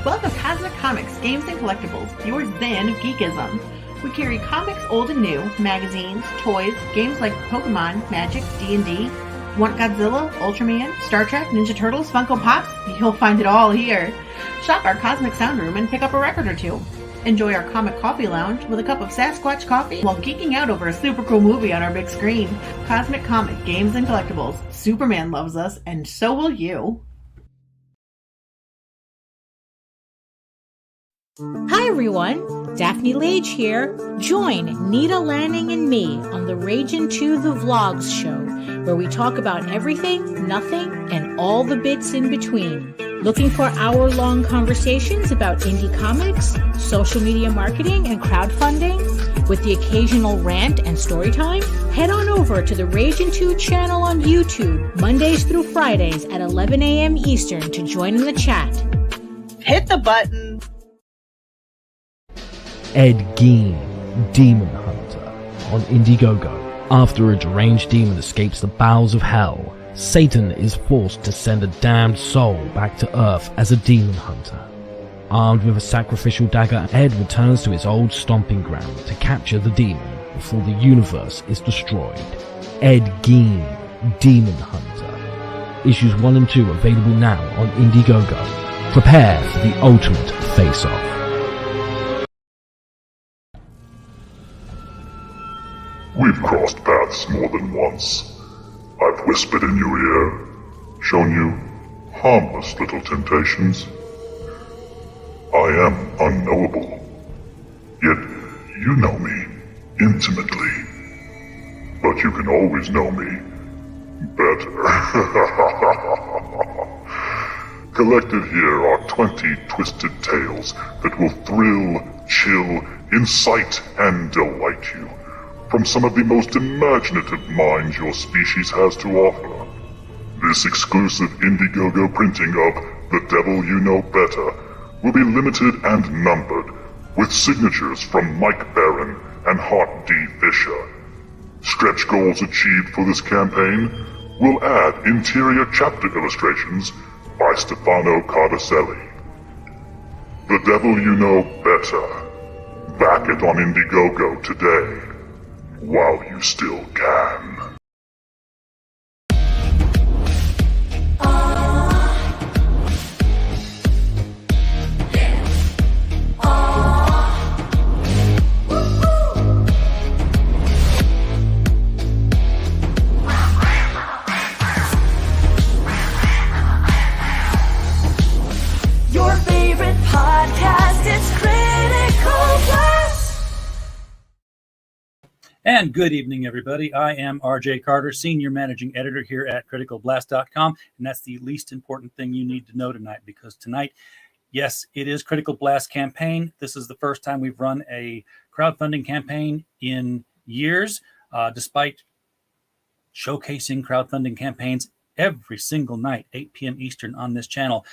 Welcome to Cosmic Comics, Games and Collectibles, your den of geekism. We carry comics old and new, magazines, toys, games like Pokemon, Magic, D&D. Want Godzilla, Ultraman, Star Trek, Ninja Turtles, Funko Pops? You'll find it all here. Shop our Cosmic Sound Room and pick up a record or two. Enjoy our Comic Coffee Lounge with a cup of Sasquatch coffee while geeking out over a super cool movie on our big screen. Cosmic Comic, Games and Collectibles. Superman loves us, and so will you. Hi everyone, Daphne Lage here. Join Nita Lanning and me on the Ragin' to the Vlogs show, where we talk about everything, nothing, and all the bits in between. Looking for hour-long conversations about indie comics, social media marketing, and crowdfunding, with the occasional rant and story time? Head on over to the Ragin' 2 channel on YouTube, Mondays through Fridays at 11 a.m. Eastern to join in the chat. Hit the button. Ed Gein, Demon Hunter, on Indiegogo. After a deranged demon escapes the bowels of hell, Satan is forced to send a damned soul back to Earth as a demon hunter. Armed with a sacrificial dagger, Ed returns to his old stomping ground to capture the demon before the universe is destroyed. Ed Gein, Demon Hunter. Issues 1 and 2 available now on Indiegogo. Prepare for the ultimate face-off. We've crossed paths more than once. I've whispered in your ear, shown you harmless little temptations. I am unknowable, yet you know me intimately. But you can always know me better. Collected here are 20 twisted tales that will thrill, chill, incite, and delight you from some of the most imaginative minds your species has to offer. This exclusive Indiegogo printing of The Devil You Know Better will be limited and numbered, with signatures from Mike Barron and Hart D. Fisher. Stretch goals achieved for this campaign will add interior chapter illustrations by Stefano Cardacelli. The Devil You Know Better. Back it on Indiegogo today, while you still can. Your favorite podcast is Critical Blast. And good evening, everybody. I am RJ Carter, Senior Managing Editor here at CriticalBlast.com, and that's the least important thing you need to know tonight, because tonight, yes, it is Critical Blast campaign. This is the first time we've run a crowdfunding campaign in years, despite showcasing crowdfunding campaigns every single night, 8 p.m. Eastern on this channel.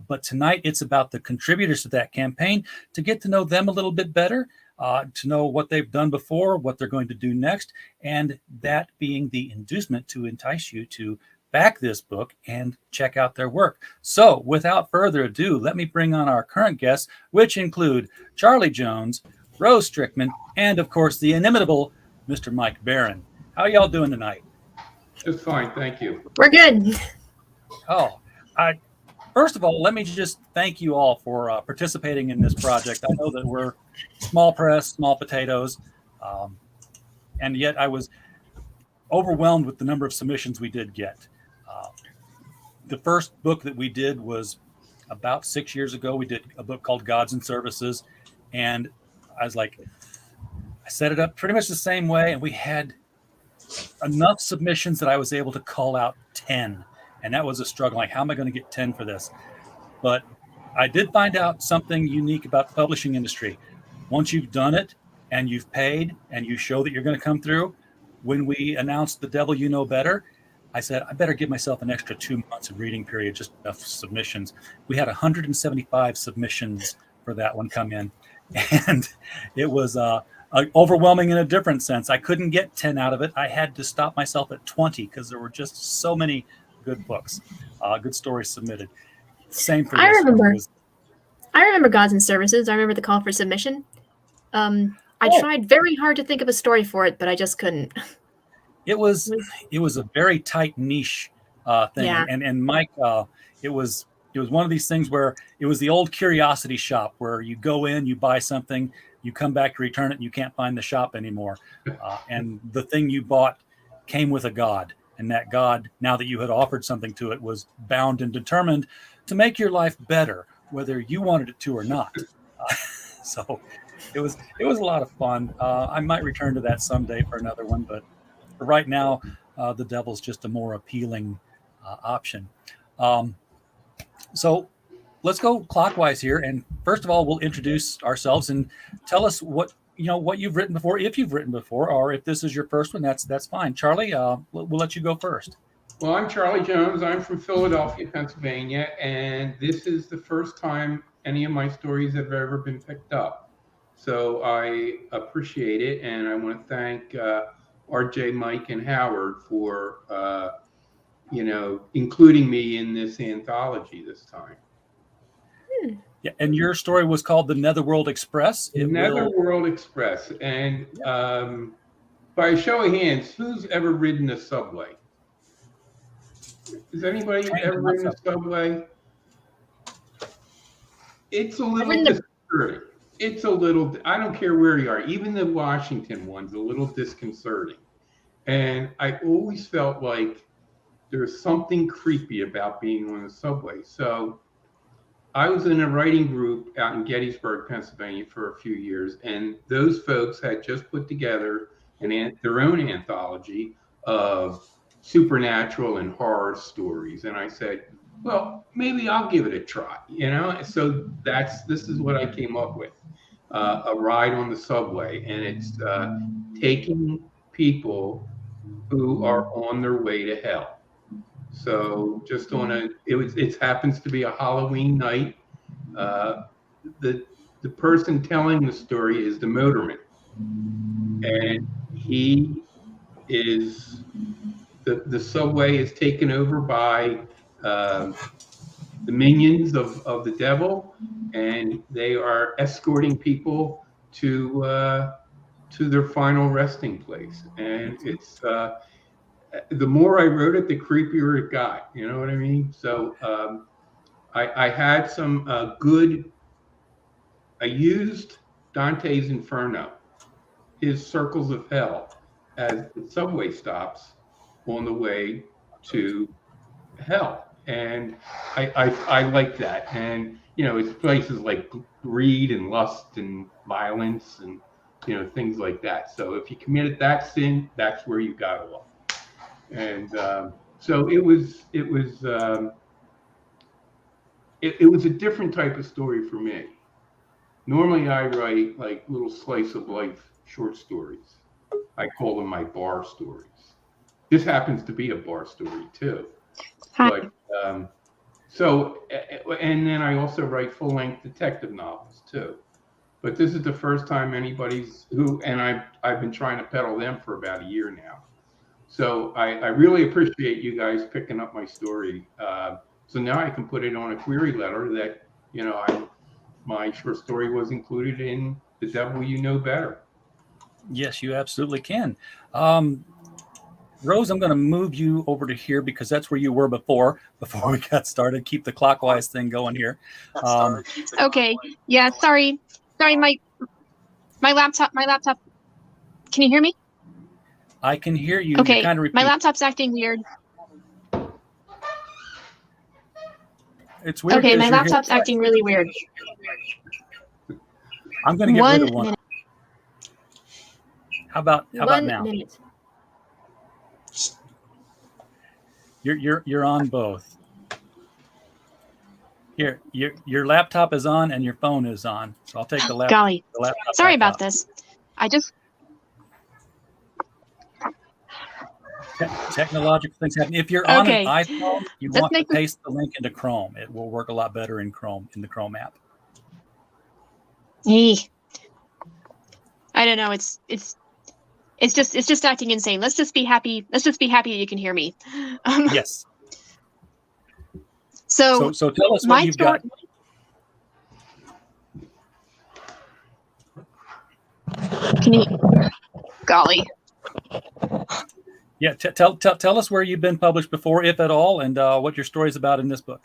But tonight, it's about the contributors to that campaign, to get to know them a little bit better, to know what they've done before, what they're going to do next, and that being the inducement to entice you to back this book and check out their work. So without further ado, let me bring on our current guests, which include Charlie Jones, Rose Strickman, and of course the inimitable Mr. Mike Barron. How y'all doing tonight? Just fine, thank you. We're good. First of all, let me just thank you all for participating in this project. I know that we're small press, small potatoes, and yet I was overwhelmed with the number of submissions we did get. The first book that we did was about 6 years ago. We did a book called Gods and Services, and I set it up pretty much the same way, and we had enough submissions that I was able to call out 10. And that was a struggle. Like, how am I going to get 10 for this? But I did find out something unique about the publishing industry. Once you've done it and you've paid and you show that you're going to come through, when we announced The Devil You Know Better, I said, I better give myself an extra 2 months of reading period, just enough submissions. We had 175 submissions for that one come in. And it was overwhelming in a different sense. I couldn't get 10 out of it. I had to stop myself at 20 because there were just so many good books, good stories submitted. Same for this. I remember Gods and Services. I remember the call for submission. I tried very hard to think of a story for it, but I just couldn't. It was a very tight niche thing, Yeah. and Mike, it was one of these things where it was the old curiosity shop where you go in, you buy something, you come back to return it, and you can't find the shop anymore, and the thing you bought came with a god, and that god, now that you had offered something to it, was bound and determined to make your life better, whether you wanted it to or not. So it was a lot of fun. I might return to that someday for another one, but for right now, the devil's just a more appealing option. So let's go clockwise here, and first of all, we'll introduce ourselves and tell us what you've written before, if you've written before, or if this is your first one, that's fine. Charlie, we'll let you go first. Well, I'm Charlie Jones. I'm from Philadelphia, Pennsylvania, and this is the first time any of my stories have ever been picked up. So I appreciate it, and I want to thank RJ, Mike, and Howard for including me in this anthology this time. Yeah, and your story was called The Netherworld Express. Netherworld Express, and by a show of hands, who's ever ridden a subway? Has anybody ever ridden a subway? It's a little disconcerting. It's a little, I don't care where you are, even the Washington one's a little disconcerting. And I always felt like there's something creepy about being on a subway. So I was in a writing group out in Gettysburg, Pennsylvania for a few years, and those folks had just put together their own anthology of supernatural and horror stories. And I said, well, maybe I'll give it a try, So this is what I came up with, a ride on the subway. And it's taking people who are on their way to hell. So just it happens to be a Halloween night. The person telling the story is the motorman, and he is the subway is taken over by the minions of the devil, and they are escorting people to their final resting place. And it's the more I wrote it, the creepier it got. You know what I mean? So I had some I used Dante's Inferno, his circles of hell, as the subway stops on the way to hell. And I like that. And, it's places like greed and lust and violence and, things like that. So if you committed that sin, that's where you got off. And so it was a different type of story for me. Normally I write like little slice of life short stories. I call them my bar stories. This happens to be a bar story too. But and then I also write full-length detective novels too. But this is the first time I've been trying to peddle them for about a year now. So I really appreciate you guys picking up my story. So now I can put it on a query letter that, my short story was included in The Devil You Know Better. Yes, you absolutely can. Rose, I'm going to move you over to here because that's where you were before we got started. Keep the clockwise thing going here. Okay. Yeah. Sorry. My laptop. Can you hear me? I can hear you. Okay. Kind of my laptop's acting weird. It's weird. Okay. My laptop's acting really weird. I'm going to get rid of one. Minute. How about now? 1 minute. You're on both. Here, your laptop is on and your phone is on. So I'll take the laptop. Golly. Sorry about this. I just. Technological things happen. If you're on Okay. an iPhone, you want to paste the link into Chrome. It will work a lot better in Chrome, in the Chrome app. I don't know. It's just acting insane. Let's just be happy. Let's just be happy that you can hear me. Yes. So tell us what you've got. Can you? Golly. Yeah, tell us where you've been published before, if at all, and what your story is about in this book.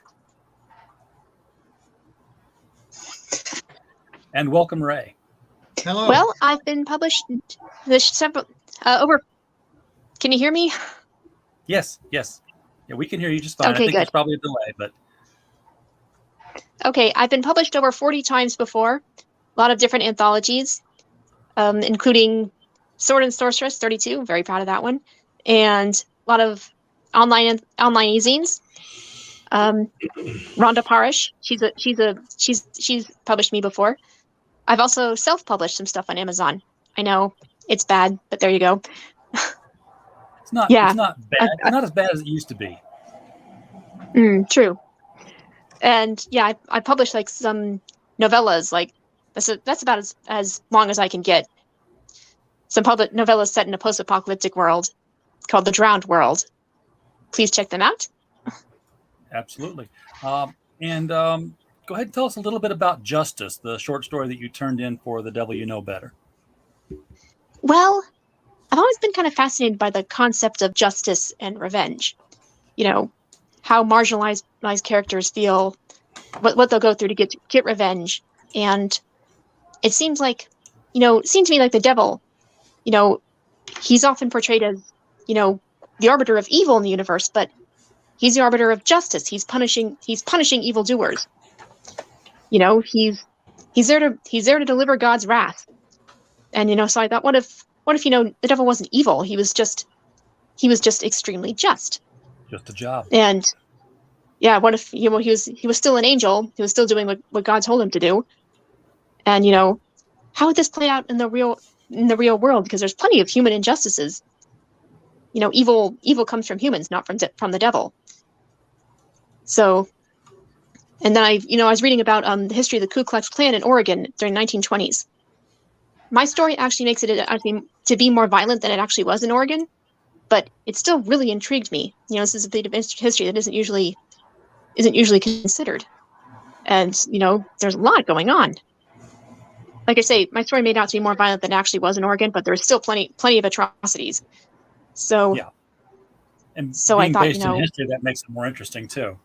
And welcome, Ray. Hello. Well, I've been published several over. Can you hear me? Yes. Yeah, we can hear you just fine. Okay, I think good. there's probably a delay, but Okay, I've been published over 40 times before. A lot of different anthologies, including Sword and Sorceress 32. Very proud of that one, and a lot of online e-zines. Rhonda Parish, she's published me before. I've also self-published some stuff on Amazon. I know it's bad, but there you go. it's not. Yeah. It's not bad. It's not as bad as it used to be. True. And yeah, I published like some novellas. Like that's about as long as I can get. Some public novellas set in a post-apocalyptic world called The Drowned World. Please check them out. Absolutely. And go ahead and tell us a little bit about Justice, the short story that you turned in for The Devil You Know Better. Well, I've always been kind of fascinated by the concept of justice and revenge. You know, how marginalized characters feel, what they'll go through to get revenge. And it seems like, it seemed to me like the devil, he's often portrayed as, the arbiter of evil in the universe, but he's the arbiter of justice. He's punishing evildoers. He's there to deliver God's wrath. And so I thought, what if the devil wasn't evil? He was just extremely just. Just a job. And yeah, what if he was still an angel? He was still doing what God told him to do. And how would this play out in the real world? Because there's plenty of human injustices. Evil comes from humans, not from the devil. So, and then I was reading about the history of the Ku Klux Klan in Oregon during the 1920s. My story actually makes it to be more violent than it actually was in Oregon, but it still really intrigued me. This is a bit of history that isn't usually considered, and there's a lot going on. Like I say, my story made out to be more violent than it actually was in Oregon, but there's still plenty of atrocities. So yeah, and so being I thought based in history, that makes it more interesting too.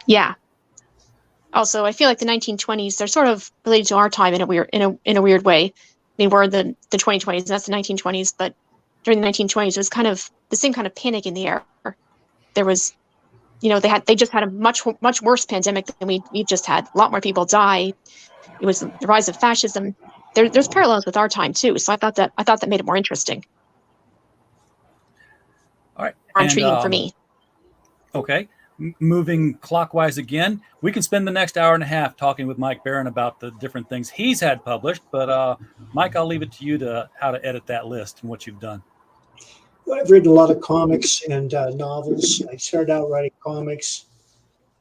Yeah. Also, I feel like the 1920s, they're sort of related to our time in a weird way. I mean, we're in the 2020s, that's the 1920s, but during the 1920s, it was kind of the same kind of panic in the air. There was, they just had a much worse pandemic than we've just had. A lot more people die. It was the rise of fascism. There's parallels with our time too. So I thought that made it more interesting. All right. More intriguing for me. Okay. Moving clockwise again, we can spend the next hour and a half talking with Mike Barron about the different things he's had published. But Mike, I'll leave it to you to how to edit that list and what you've done. Well, I've written a lot of comics and novels. I started out writing comics.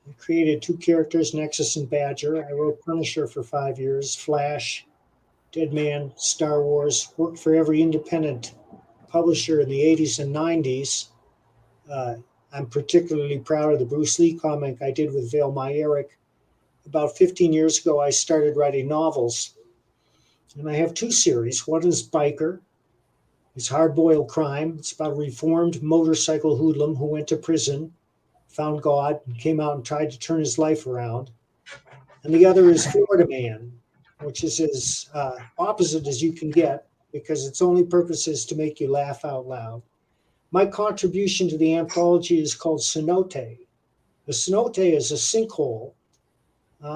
I created 2 characters, Nexus and Badger. I wrote Punisher for 5 years, Flash, Deadman, Star Wars. Worked for every independent publisher in the 80s and 90s. I'm particularly proud of the Bruce Lee comic I did with Vale Myerick. About 15 years ago, I started writing novels. And I have 2 series. One is Biker. It's hard-boiled crime. It's about a reformed motorcycle hoodlum who went to prison, found God, and came out and tried to turn his life around. And the other is Florida Man, which is as opposite as you can get because its only purpose is to make you laugh out loud. My contribution to the anthology is called cenote. The cenote is a sinkhole,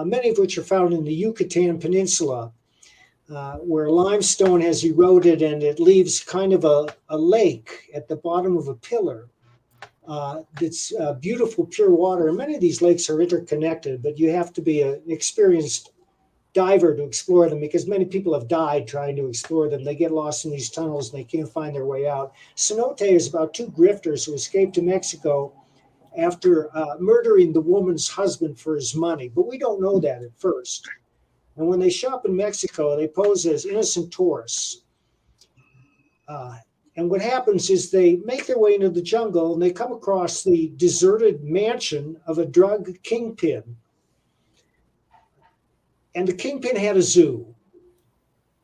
many of which are found in the Yucatan Peninsula, where limestone has eroded and it leaves kind of a lake at the bottom of a pillar. It's beautiful, pure water. And many of these lakes are interconnected, but you have to be an experienced diver to explore them because many people have died trying to explore them. They get lost in these tunnels and they can't find their way out. Cenote is about 2 grifters who escaped to Mexico after murdering the woman's husband for his money. But we don't know that at first. And when they show up in Mexico, they pose as innocent tourists. And what happens is they make their way into the jungle and they come across the deserted mansion of a drug kingpin. And the kingpin had a zoo.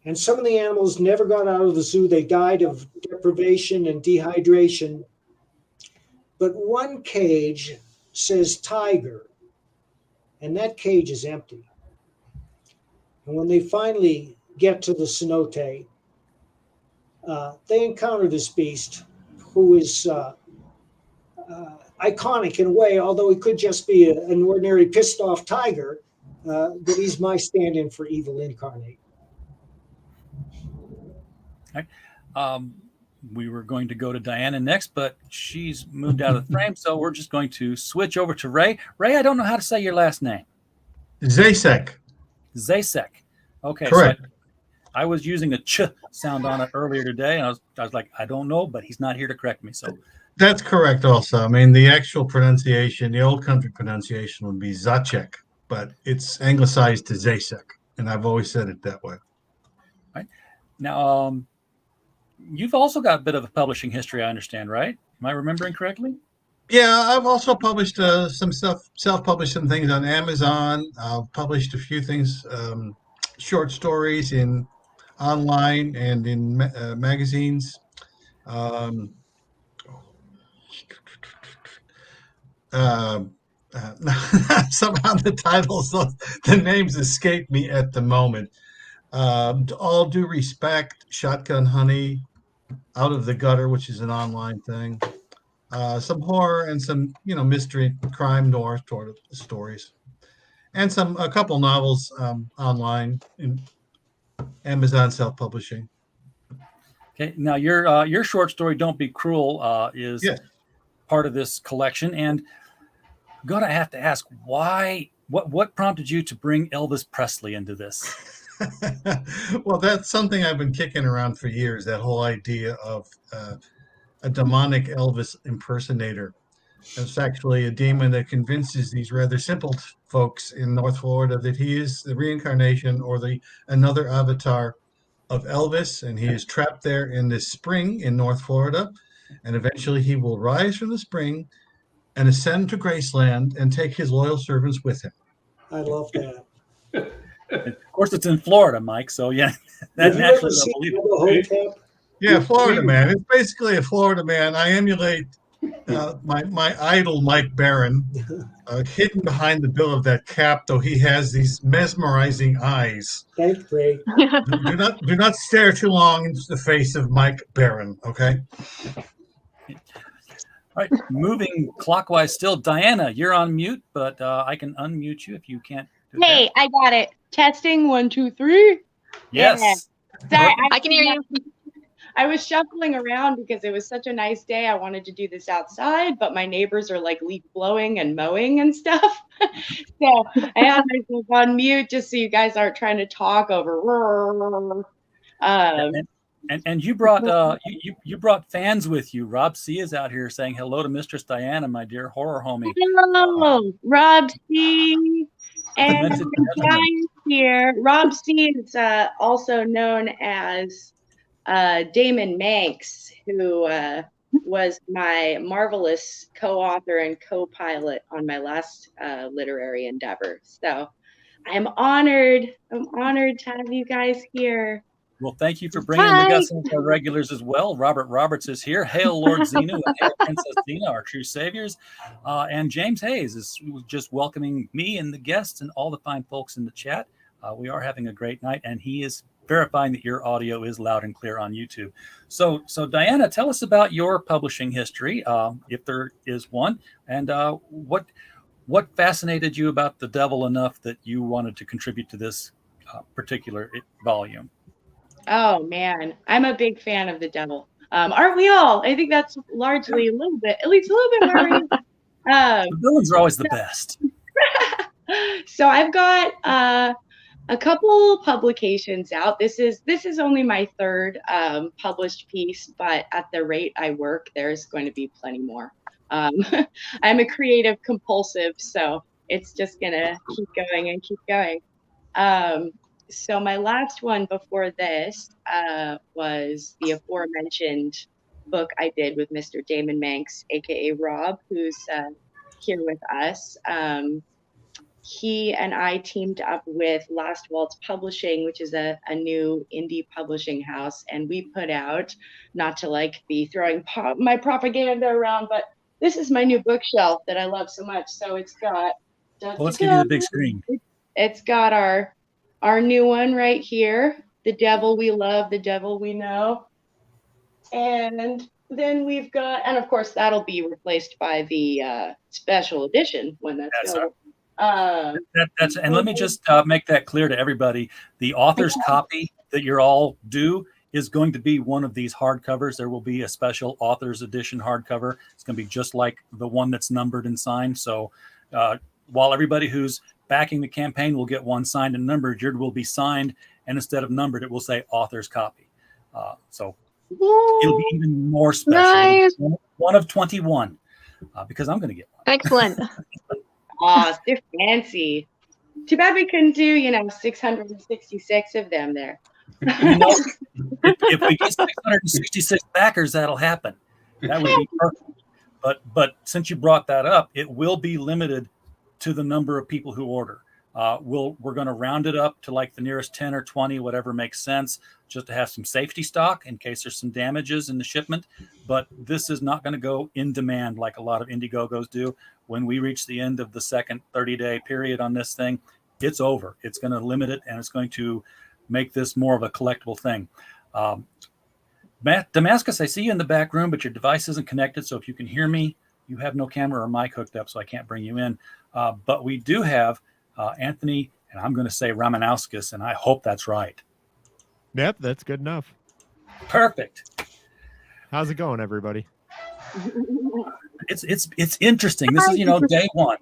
And some of the animals never got out of the zoo. They died of deprivation and dehydration. But one cage says tiger, and that cage is empty. And when they finally get to the cenote, they encounter this beast who is iconic in a way, although he could just be an ordinary pissed off tiger, but he's my stand-in for evil incarnate. Okay. We were going to go to Diana next, but she's moved out of the frame, so we're just going to switch over to Ray. Ray, I don't know how to say your last name. Zasek. Zasek. Okay. Correct. So I was using a ch sound on it earlier today, and I was like, I don't know, but he's not here to correct me. So That's correct also. I mean, the actual pronunciation, the old country pronunciation would be Zacek, but it's anglicized to Zasek, and I've always said it that way. right now, you've also got a bit of a publishing history, I understand, right? Am I remembering correctly? Yeah, I've also published some stuff, self-published some things on Amazon. I've published a few things, short stories in online and in magazines. Somehow the titles, the names escape me at the moment. All Due Respect, Shotgun Honey, Out of the Gutter, which is an online thing. Some horror and some, mystery, crime, noir sort of stories, and a couple novels online in Amazon self-publishing. Okay. Now, your short story, "Don't Be Cruel," is Yes. part of this collection, and I'm gonna have to ask why. What prompted you to bring Elvis Presley into this? Well, that's something I've been kicking around for years, that whole idea of a demonic Elvis impersonator. It's actually a demon that convinces these rather simple folks in North Florida that he is the reincarnation or another avatar of Elvis, and he is trapped there in this spring in North Florida, and eventually he will rise from the spring and ascend to Graceland and take his loyal servants with him. I love that. Of course, it's in Florida, Mike. So yeah, that Have you naturally ever seen believe it. Bubba Hotep? Yeah, Florida Man. It's basically a Florida Man. I emulate my idol, Mike Barron, hidden behind the bill of that cap, though he has these mesmerizing eyes. Thanks, Ray. Do not stare too long into the face of Mike Barron, okay? All right, moving clockwise still. Diana, you're on mute, but I can unmute you if you can't. Hey, I got it. Testing 1, 2, 3. Yes. Yeah. Sorry, I can hear you. I was shuffling around because it was such a nice day. I wanted to do this outside, but my neighbors are like leaf blowing and mowing and stuff. So I had myself on mute just so you guys aren't trying to talk over. And you brought you brought fans with you. Rob C is out here saying hello to Mistress Diana, my dear horror homie. Hello, Rob C. And Gein here. Rob C is also known as Damon Manx, who was my marvelous co-author and co-pilot on my last literary endeavor. So I'm honored. I'm honored to have you guys here. Well, thank you for bringing the guests and our regulars as well. Robert Roberts is here. Hail Lord Xenu and hail Princess Xena, our true saviors. And James Hayes is just welcoming me and the guests and all the fine folks in the chat. We are having a great night, and he is verifying that your audio is loud and clear on YouTube. So Diana, tell us about your publishing history, if there is one, and what fascinated you about the devil enough that you wanted to contribute to this particular volume? Oh man, I'm a big fan of the devil. Aren't we all? I think that's largely at least a little bit where we the villains are always the best. So I've got a couple publications out. This is only my third published piece, but at the rate I work, there's going to be plenty more. I'm a creative compulsive, so it's just gonna keep going and keep going. So my last one before this was the aforementioned book I did with Mr. Damon Manx, aka Rob, who's here with us. he and I teamed up with Last Waltz Publishing, which is a new indie publishing house. And we put out, not to like be throwing my propaganda around, but this is my new bookshelf that I love so much. So it's got, Well, let's give you the big screen. It's got our new one right here, The Devil We Love, The Devil We Know. And then we've got, and of course that'll be replaced by the special edition when that's available. And let me just make that clear to everybody. The author's copy that you're all due is going to be one of these hardcovers. There will be a special author's edition hardcover. It's going to be just like the one that's numbered and signed. So while everybody who's backing the campaign will get one signed and numbered, yours will be signed, and instead of numbered, it will say author's copy. So it'll be even more special. Nice. One of 21, because I'm going to get one. Excellent. Oh, they're fancy. Too bad we couldn't do, 666 of them there. If we get 666 backers, that'll happen. That would be perfect. But since you brought that up, it will be limited to the number of people who order. We're going to round it up to like the nearest 10 or 20, whatever makes sense, just to have some safety stock in case there's some damages in the shipment. But this is not going to go in demand like a lot of Indiegogos do. When we reach the end of the second 30-day period on this thing, it's over. It's going to limit it, and it's going to make this more of a collectible thing. Damascus, I see you in the back room, but your device isn't connected. So if you can hear me, you have no camera or mic hooked up, so I can't bring you in. But we do have Anthony, and I'm going to say Ramanauskas, and I hope that's right. Yep, that's good enough. Perfect. How's it going, everybody? It's interesting. This is day one.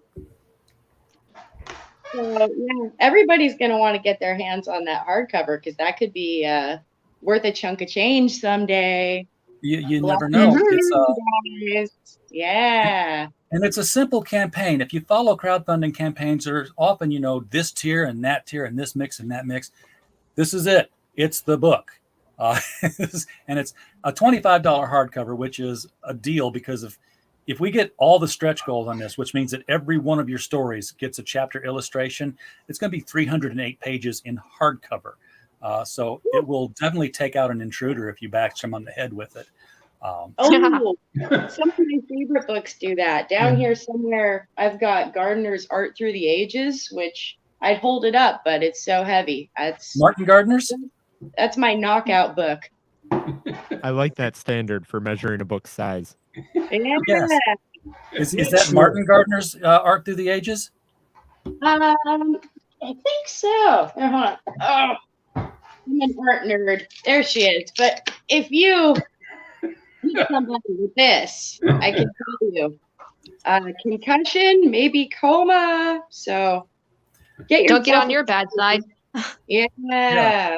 So, everybody's going to want to get their hands on that hardcover because that could be worth a chunk of change someday. You never know. Yeah. And it's a simple campaign. If you follow crowdfunding campaigns, there's often, this tier and that tier and this mix and that mix. This is it. It's the book. And it's a $25 hardcover, which is a deal because if we get all the stretch goals on this, which means that every one of your stories gets a chapter illustration, it's going to be 308 pages in hardcover. So it will definitely take out an intruder if you bash them on the head with it. Some of my favorite books do that. Down here somewhere, I've got Gardner's Art Through the Ages, which I'd hold it up, but it's so heavy. Martin Gardner's? That's my knockout book. I like that standard for measuring a book's size. Yeah. Yes. Is that Martin Gardner's Art Through the Ages? I think so. Hold on. Oh, I'm an art nerd. There she is. But if you somebody with this, I can tell you, concussion, maybe coma. So don't get on your bad side. Yeah.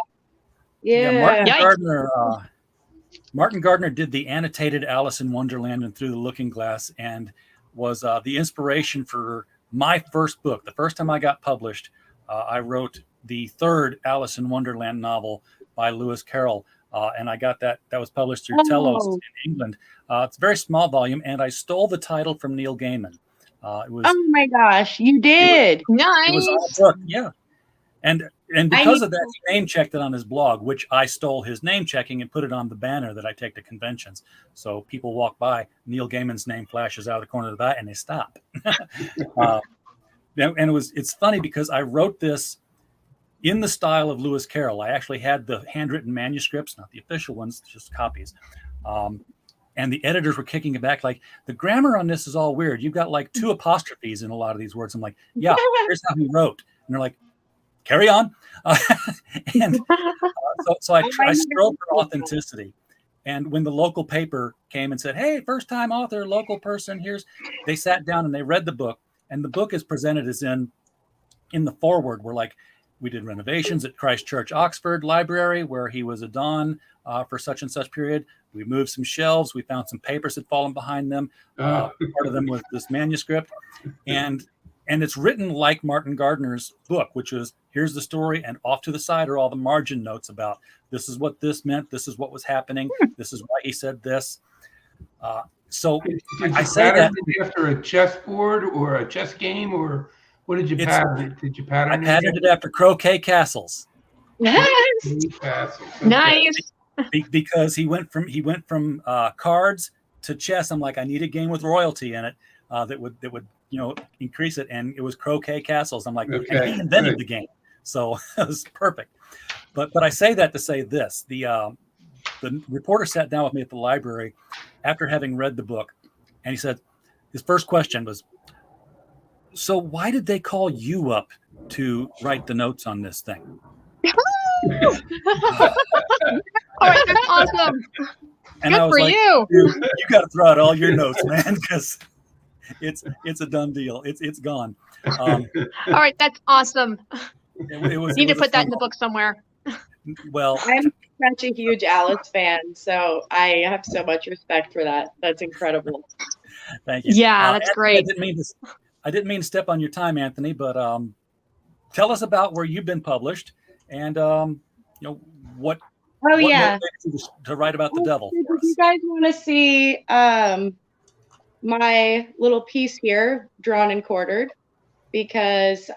Martin Gardner did the annotated Alice in Wonderland and Through the Looking Glass, and was the inspiration for my first book. The first time I got published, I wrote the third Alice in Wonderland novel by Lewis Carroll. And I got that was published through Telos in England. It's a very small volume, and I stole the title from Neil Gaiman. Oh my gosh, you did! Nice. It was all book, yeah. And because of that, he name checked it on his blog, which I stole his name checking and put it on the banner that I take to conventions. So people walk by, Neil Gaiman's name flashes out of the corner of the eye, and they stop. And it's funny because I wrote this in the style of Lewis Carroll. I actually had the handwritten manuscripts, not the official ones, just copies. And the editors were kicking it back like, the grammar on this is all weird. You've got like 2 apostrophes in a lot of these words. I'm like, yeah, here's how he wrote. And they're like, carry on. So I strove for authenticity. And when the local paper came and said, hey, first time author, local person, they sat down and they read the book. And the book is presented as in the foreword, we're like, we did renovations at Christ Church, Oxford Library, where he was a don for such and such period. We moved some shelves. We found some papers had fallen behind them. Part of them was this manuscript. And it's written like Martin Gardner's book, which is, here's the story, and off to the side are all the margin notes about this is what this meant, this is what was happening, this is why he said this. So Did I you say that after a chessboard or a chess game, or What did you It's- pattern it? Did you pattern I patterned it after croquet castles. Castles. Okay. Nice. Because he went from cards to chess. I'm like, I need a game with royalty in it that would increase it, and it was croquet castles. I'm like, and Okay, he invented good. the game, so it was perfect. But I say that to say this: the reporter sat down with me at the library after having read the book, and he said his first question was, "So why did they call you up to write the notes on this thing?" All right, that's awesome. And Good I was for like, you. "Dude, you got to throw out all your notes, man, because it's a done deal. It's gone." All right, that's awesome. It was. Need it to was a put that fun in the book somewhere. Well, I'm such a huge Alice fan, so I have so much respect for that. That's incredible. thank you. Yeah, that's Anthony, great. I didn't mean to step on your time, Anthony, but tell us about where you've been published and what Oh yeah. motivated you to write about the devil for If you us. guys want to see my little piece here, drawn and quartered, because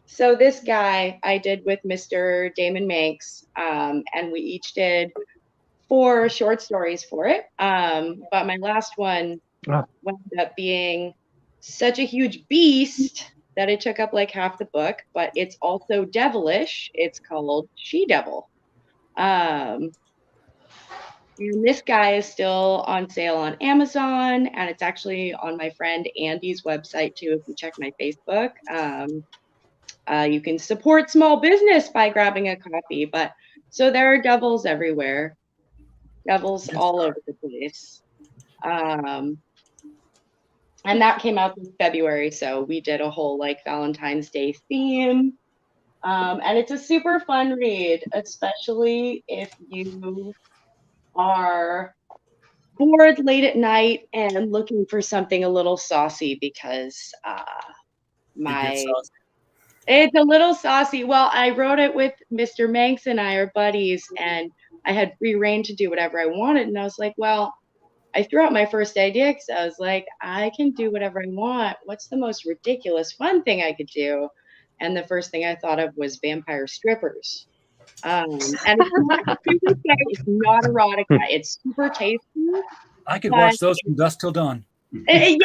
so this guy I did with Mr. Damon Manx, and we each did 4 short stories for it. But my last one wound up being such a huge beast that it took up like half the book, but it's also devilish. It's called She Devil. And this guy is still on sale on Amazon, and it's actually on my friend Andy's website too. If you check my Facebook, you can support small business by grabbing a copy. But so there are devils everywhere, devils all over the place. And that came out in February, so we did a whole like Valentine's Day theme. And it's a super fun read, especially if you are bored late at night and looking for something a little saucy, because it's a little saucy. Well, I wrote it with Mr. Manx and I are buddies, and I had free reign to do whatever I wanted. And I was like, well, I threw out my first idea because I was like, I can do whatever I want. What's the most ridiculous fun thing I could do? And the first thing I thought of was vampire strippers. And it's not erotica. It's super tasty. I could watch those from dusk till dawn. Yeah.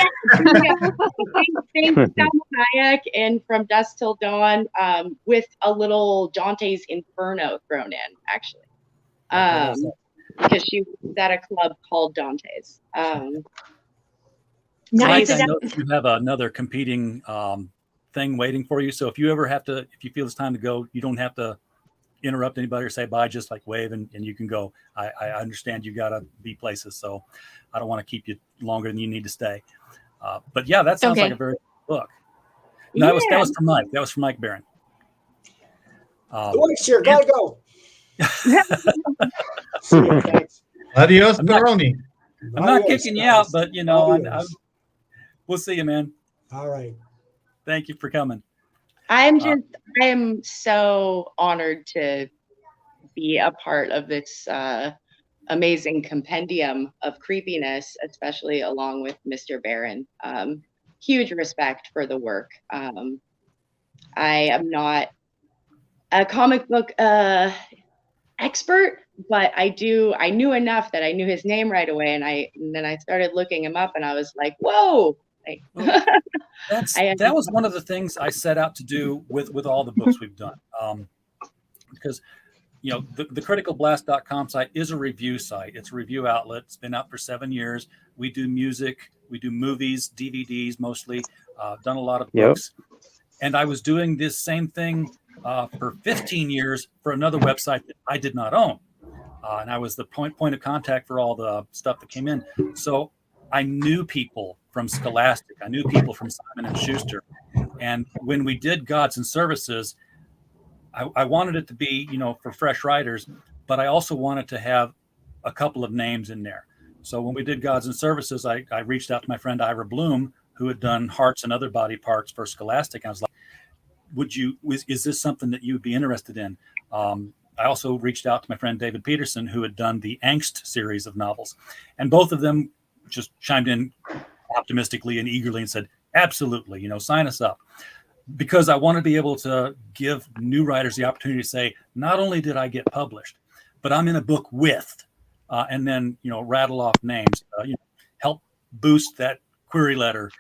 Same Salma Hayek and From Dusk Till Dawn, with a little Dante's Inferno thrown in, actually. Because she was at a club called Dante's. Nice. I know that you have another competing thing waiting for you. So if you ever have to, if you feel it's time to go, you don't have to interrupt anybody or say bye, just like wave and you can go. I understand you got to be places, so I don't want to keep you longer than you need to stay. But yeah, that sounds like a very good book. No, that was from Mike. That was from Mike Barron. The wife's here. Gotta go. See you, thanks. Adios, Peroni. I'm not kicking you out, but we'll see you, man. All right. Thank you for coming. I am so honored to be a part of this amazing compendium of creepiness, especially along with Mr. Barron. Huge respect for the work. I am not a comic book expert, but I knew enough that I knew his name right away, and then I started looking him up, and I was like, whoa. That was one of the things I set out to do with all the books we've done, because the criticalblast.com site is a review site. It's a review outlet. It's been out for 7 years. We do music, we do movies, DVDs mostly, done a lot of books. And I was doing this same thing for 15 years for another website that I did not own. And I was the point of contact for all the stuff that came in. So I knew people from Scholastic. I knew people from Simon & Schuster. And when we did Gods and Services, I wanted it to be, for fresh writers, but I also wanted to have a couple of names in there. So when we did Gods and Services, I reached out to my friend Ira Bloom, who had done Hearts and Other Body Parts for Scholastic. I was like, is this something that you would be interested in? I also reached out to my friend David Peterson, who had done the Angst series of novels. And both of them just chimed in optimistically and eagerly and said, absolutely, sign us up. because I want to be able to give new writers the opportunity to say, not only did I get published, but I'm in a book with, and then, rattle off names, help boost that query letter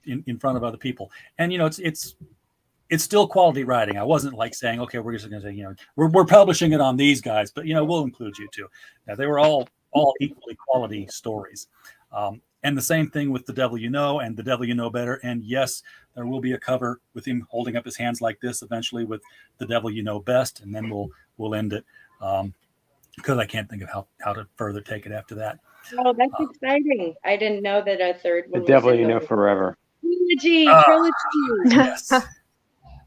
in front of other people. And, it's still quality writing. I wasn't like saying, okay, we're just going to say, we're publishing it on these guys, but, we'll include you too. Now, they were all equally quality stories. And the same thing with The Devil You Know and The Devil You Know Better. And yes, there will be a cover with him holding up his hands like this eventually with The Devil You Know Best. And then we'll end it because I can't think of how to further take it after that. Oh, that's exciting. I didn't know that a third one The Devil was in You the Know Forever. trilogy. Yes.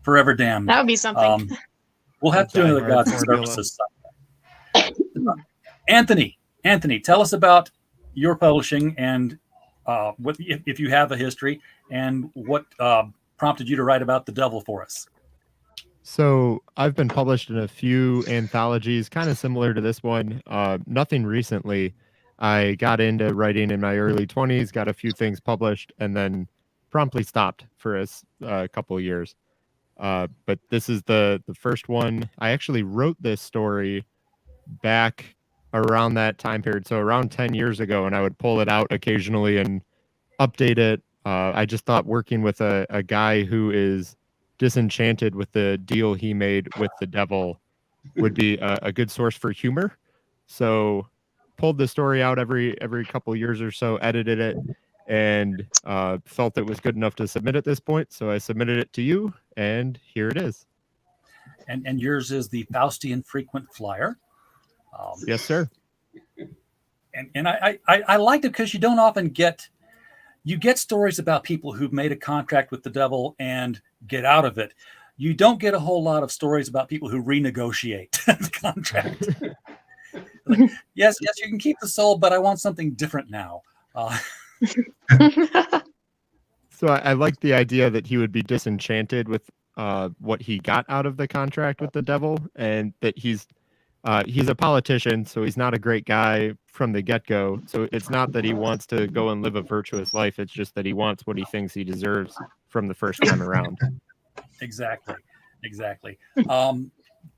Forever Damned. That would be something. We'll have to do another Gods and Services. Anthony, tell us about your publishing and what, if you have a history, and what prompted you to write about the devil for us. So I've been published in a few anthologies, kind of similar to this one. Nothing recently. I got into writing in my early 20s, got a few things published, and then promptly stopped for a couple of years. But this is the first one. I actually wrote this story back around that time period, so around 10 years ago, and I would pull it out occasionally and update it. I just thought working with a guy who is disenchanted with the deal he made with the devil would be a good source for humor. So pulled the story out every couple years or so, edited it, and felt it was good enough to submit at this point. So I submitted it to you, and here it is. And yours is the Faustian Frequent Flyer. Yes, sir. And I liked it because you don't often get stories about people who've made a contract with the devil and get out of it. You don't get a whole lot of stories about people who renegotiate the contract. Like, yes, you can keep the soul, but I want something different now. So I like the idea that he would be disenchanted with what he got out of the contract with the devil, and that he's a politician, so he's not a great guy from the get-go. So it's not that he wants to go and live a virtuous life. It's just that he wants what he thinks he deserves from the first time around. Exactly.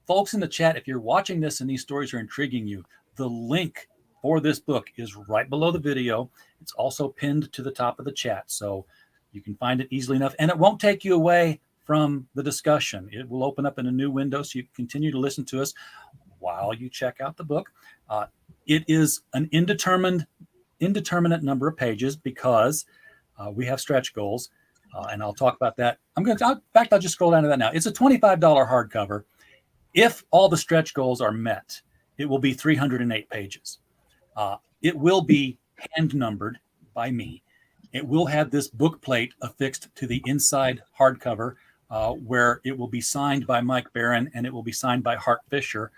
Folks in the chat, if you're watching this and these stories are intriguing you, the link for this book is right below the video. It's also pinned to the top of the chat, so you can find it easily enough. And it won't take you away from the discussion. It will open up in a new window, so you can continue to listen to us while you check out the book. It is an indeterminate number of pages because we have stretch goals, and I'll talk about that. In fact, I'll just scroll down to that now. It's a $25 hardcover. If all the stretch goals are met, it will be 308 pages. It will be hand numbered by me. It will have this book plate affixed to the inside hardcover, where it will be signed by Mike Barron, and it will be signed by Hart Fisher,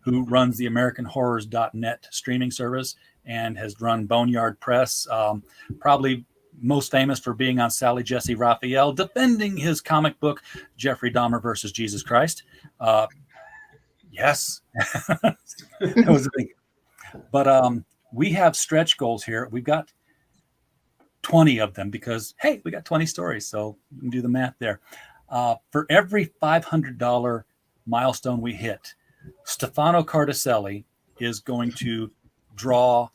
who runs the AmericanHorrors.net streaming service and has run Boneyard Press, probably most famous for being on Sally Jesse Raphael, defending his comic book, Jeffrey Dahmer versus Jesus Christ. Yes, that was the thing. But we have stretch goals here. We've got 20 of them because, hey, we got 20 stories, so you can do the math there. For every $500 milestone we hit, Stefano Cardicelli is going to draw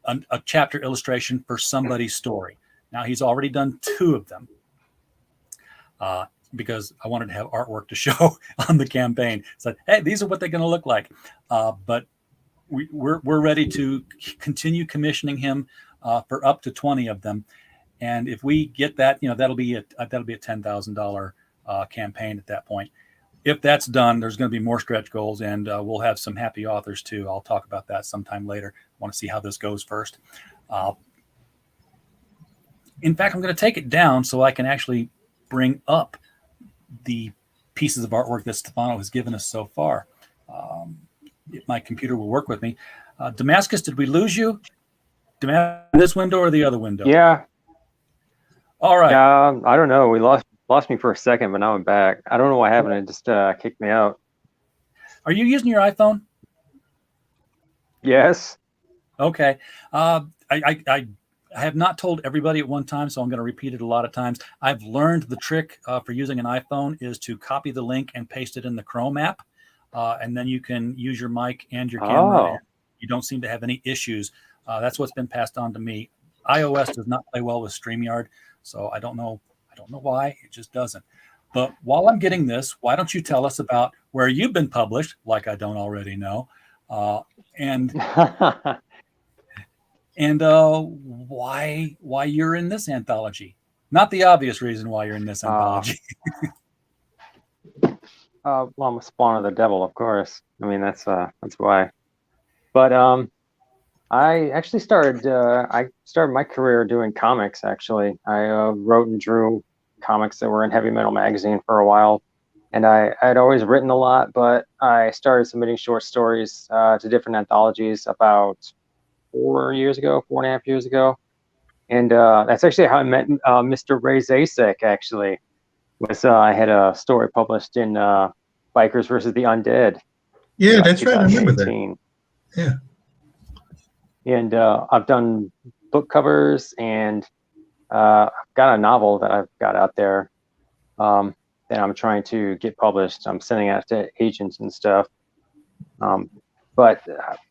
a chapter illustration for somebody's story. Now, he's already done 2 of them because I wanted to have artwork to show on the campaign. So, hey, these are what they're going to look like. But we're ready to continue commissioning him for up to 20 of them. And if we get that, that'll be a $10,000 campaign at that point. If that's done, there's going to be more stretch goals, and we'll have some happy authors too. I'll talk about that sometime later. I want to see how this goes first. In fact, I'm going to take it down so I can actually bring up the pieces of artwork that Stefano has given us so far. If my computer will work with me. Damascus, did we lose you? This window or the other window? Yeah. All right. Yeah, I don't know. We lost me for a second, but now I'm back. I don't know what happened. It just kicked me out. Are you using your iPhone? Yes. Okay. I I have not told everybody at one time, so I'm going to repeat it a lot of times. I've learned the trick for using an iPhone is to copy the link and paste it in the Chrome app, and then you can use your mic and your camera. Oh. And you don't seem to have any issues. That's what's been passed on to me. iOS does not play well with StreamYard, so I don't know why. It just doesn't. But while I'm getting this, why don't you tell us about where you've been published, like I don't already know, and why you're in this anthology? Not the obvious reason why you're in this anthology. Well, I'm a spawn of the devil, of course. I mean, that's why. But I actually started my career doing comics. Actually, I wrote and drew comics that were in Heavy Metal magazine for a while, and I'd always written a lot. But I started submitting short stories to different anthologies about 4.5 years ago, and that's actually how I met Mr. Ray Zasek. Actually, I had a story published in Bikers versus the Undead. Yeah, that's right. I remember that. Yeah. And I've done book covers, and I've got a novel that I've got out there that I'm trying to get published. I'm sending out to agents and stuff. But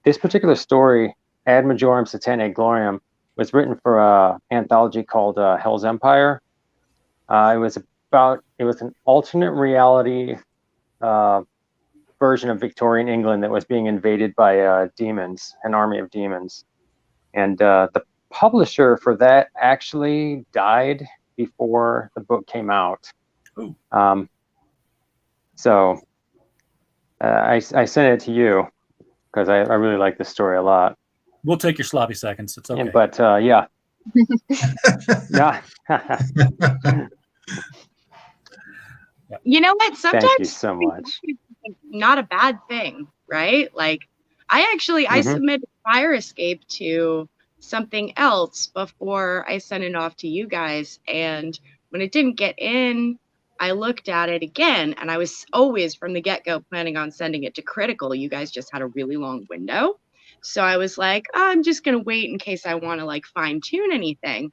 this particular story, Ad Majorem Satanae Gloriam, was written for an anthology called Hell's Empire. It was an alternate reality version of Victorian England that was being invaded by demons, an army of demons. And the publisher for that actually died before the book came out. So I sent it to you because I really like this story a lot. We'll take your sloppy seconds. It's okay. But yeah. Yeah. You know what? Sometimes Thank you so much. Not a bad thing, right? Like I submitted Fire Escape to something else before I sent it off to you guys. And when it didn't get in, I looked at it again, and I was always from the get-go planning on sending it to Critical. You guys just had a really long window. So I was like, I'm just going to wait in case I want to like fine tune anything.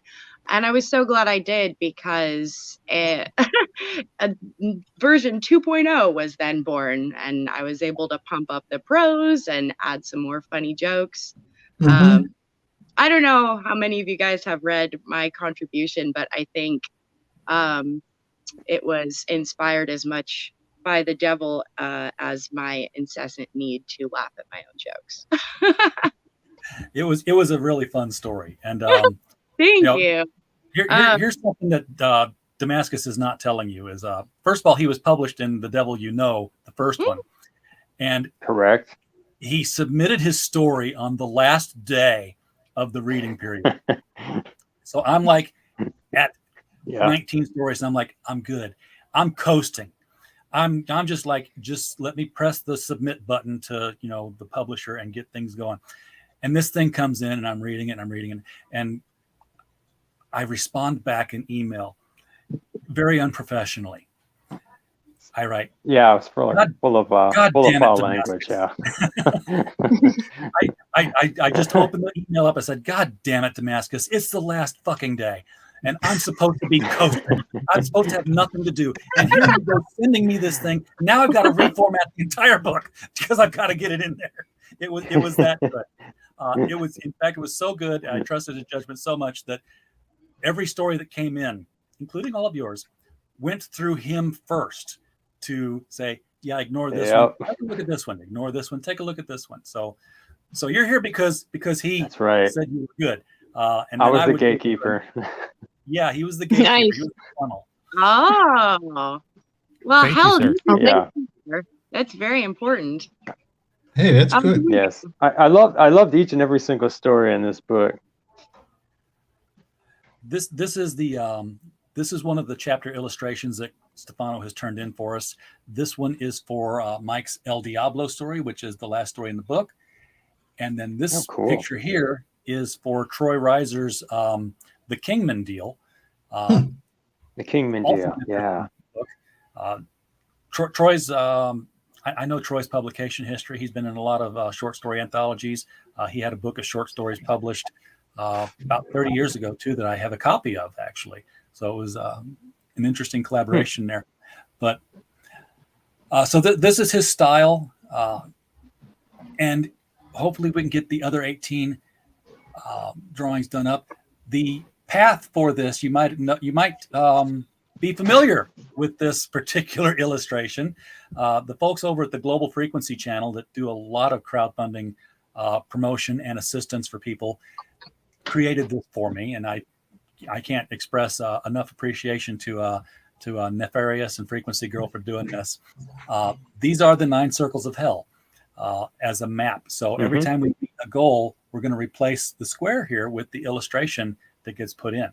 And I was so glad I did, because a version 2.0 was then born, and I was able to pump up the prose and add some more funny jokes. I don't know how many of you guys have read my contribution, but I think it was inspired as much by the devil as my incessant need to laugh at my own jokes. It was a really fun story, and thank you. Here's something that Damascus is not telling you is first of all, he was published in The Devil You Know, the first one, and correct. He submitted his story on the last day of the reading period. So I'm like at 19 stories, and I'm like, I'm good. I'm coasting. I'm just like, just let me press the submit button to, the publisher and get things going. And this thing comes in, and I'm reading it, and I respond back in email very unprofessionally. I write, yeah, it's full of foul language. Yeah. I just opened the email up. I said, God damn it, Damascus, it's the last fucking day, and I'm supposed to be coasting. I'm supposed to have nothing to do, and here you go sending me this thing. Now I've got to reformat the entire book because I've got to get it in there. It was that good. It was so good. I trusted his judgment so much that every story that came in, including all of yours, went through him first to say, yeah, ignore this one. Take a look at this one. Ignore this one. Take a look at this one. So you're here because he said you were good. And I was the gatekeeper. Yeah, he was the gatekeeper. Nice. He was the funnel. Oh, well, Thank you, sir. That's very important. Hey, that's good. Yes, I loved each and every single story in this book. This is one of the chapter illustrations that Stefano has turned in for us. This one is for Mike's El Diablo story, which is the last story in the book. And then this picture here is for Troy Reiser's The Kingman Deal. The Kingman Deal, yeah. Troy's, I know Troy's publication history. He's been in a lot of short story anthologies. He had a book of short stories published. about 30 years ago too that I have a copy of actually. So it was an interesting collaboration there. But so this is his style, and hopefully we can get the other 18 drawings done up. The path for this, you might be familiar with this particular illustration. The folks over at the Global Frequency Channel that do a lot of crowdfunding promotion and assistance for people created this for me, and I can't express enough appreciation to Nefarious and Frequency Girl for doing this. These are the 9 circles of hell as a map. So every time we meet a goal, we're going to replace the square here with the illustration that gets put in.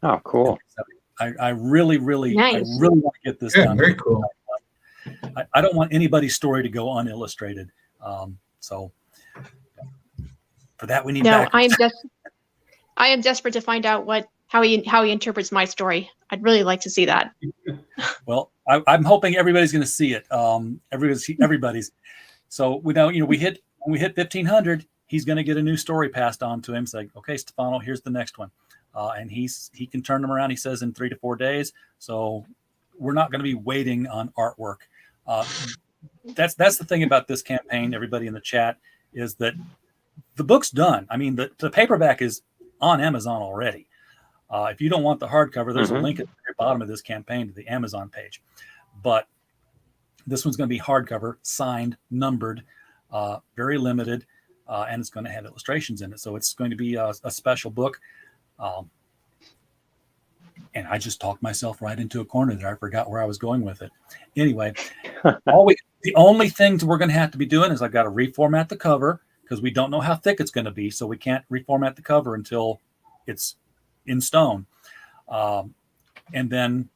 Oh, cool. I really want to get this done. Very cool. I don't want anybody's story to go unillustrated. So for that, we need backers. I am desperate to find out how he interprets my story. I'd really like to see that. Well, I'm hoping everybody's going to see it. Everybody's. So we know, when we hit 1,500, he's going to get a new story passed on to him. It's like, okay, Stefano, here's the next one, and he can turn them around. He says in 3 to 4 days. So we're not going to be waiting on artwork. That's the thing about this campaign. Everybody in the chat is that the book's done. I mean, the paperback is on Amazon already. If you don't want the hardcover, there's a link at the very bottom of this campaign to the Amazon page. But this one's going to be hardcover, signed, numbered, very limited, and it's going to have illustrations in it. So it's going to be a special book. And I just talked myself right into a corner there. I forgot where I was going with it. Anyway, the only things we're going to have to be doing is I've got to reformat the cover because we don't know how thick it's going to be. So we can't reformat the cover until it's in stone. And then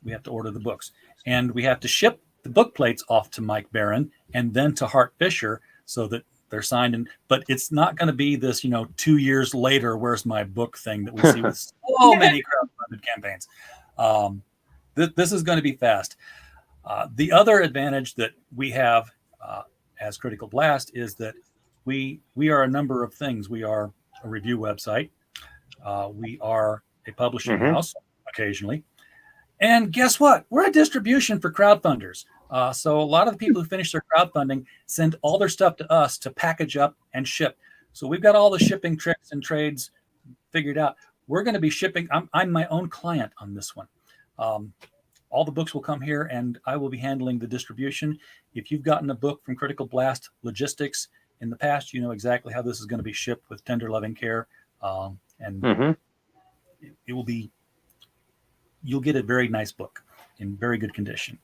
we have to order the books. And we have to ship the book plates off to Mike Barron and then to Hart Fisher so that they're signed. But it's not going to be this, 2 years later, where's my book thing that we see with so many crowdfunded campaigns. This is going to be fast. The other advantage that we have as Critical Blast is that we are a number of things. We are a review website. We are a publishing house occasionally. And guess what? We're a distribution for crowdfunders. So a lot of the people who finish their crowdfunding send all their stuff to us to package up and ship. So we've got all the shipping tricks and trades figured out. We're going to be shipping. I'm my own client on this one. All the books will come here and I will be handling the distribution. If you've gotten a book from Critical Blast Logistics in the past, you know exactly how this is going to be shipped with tender loving care. And it will be, you'll get a very nice book in very good condition.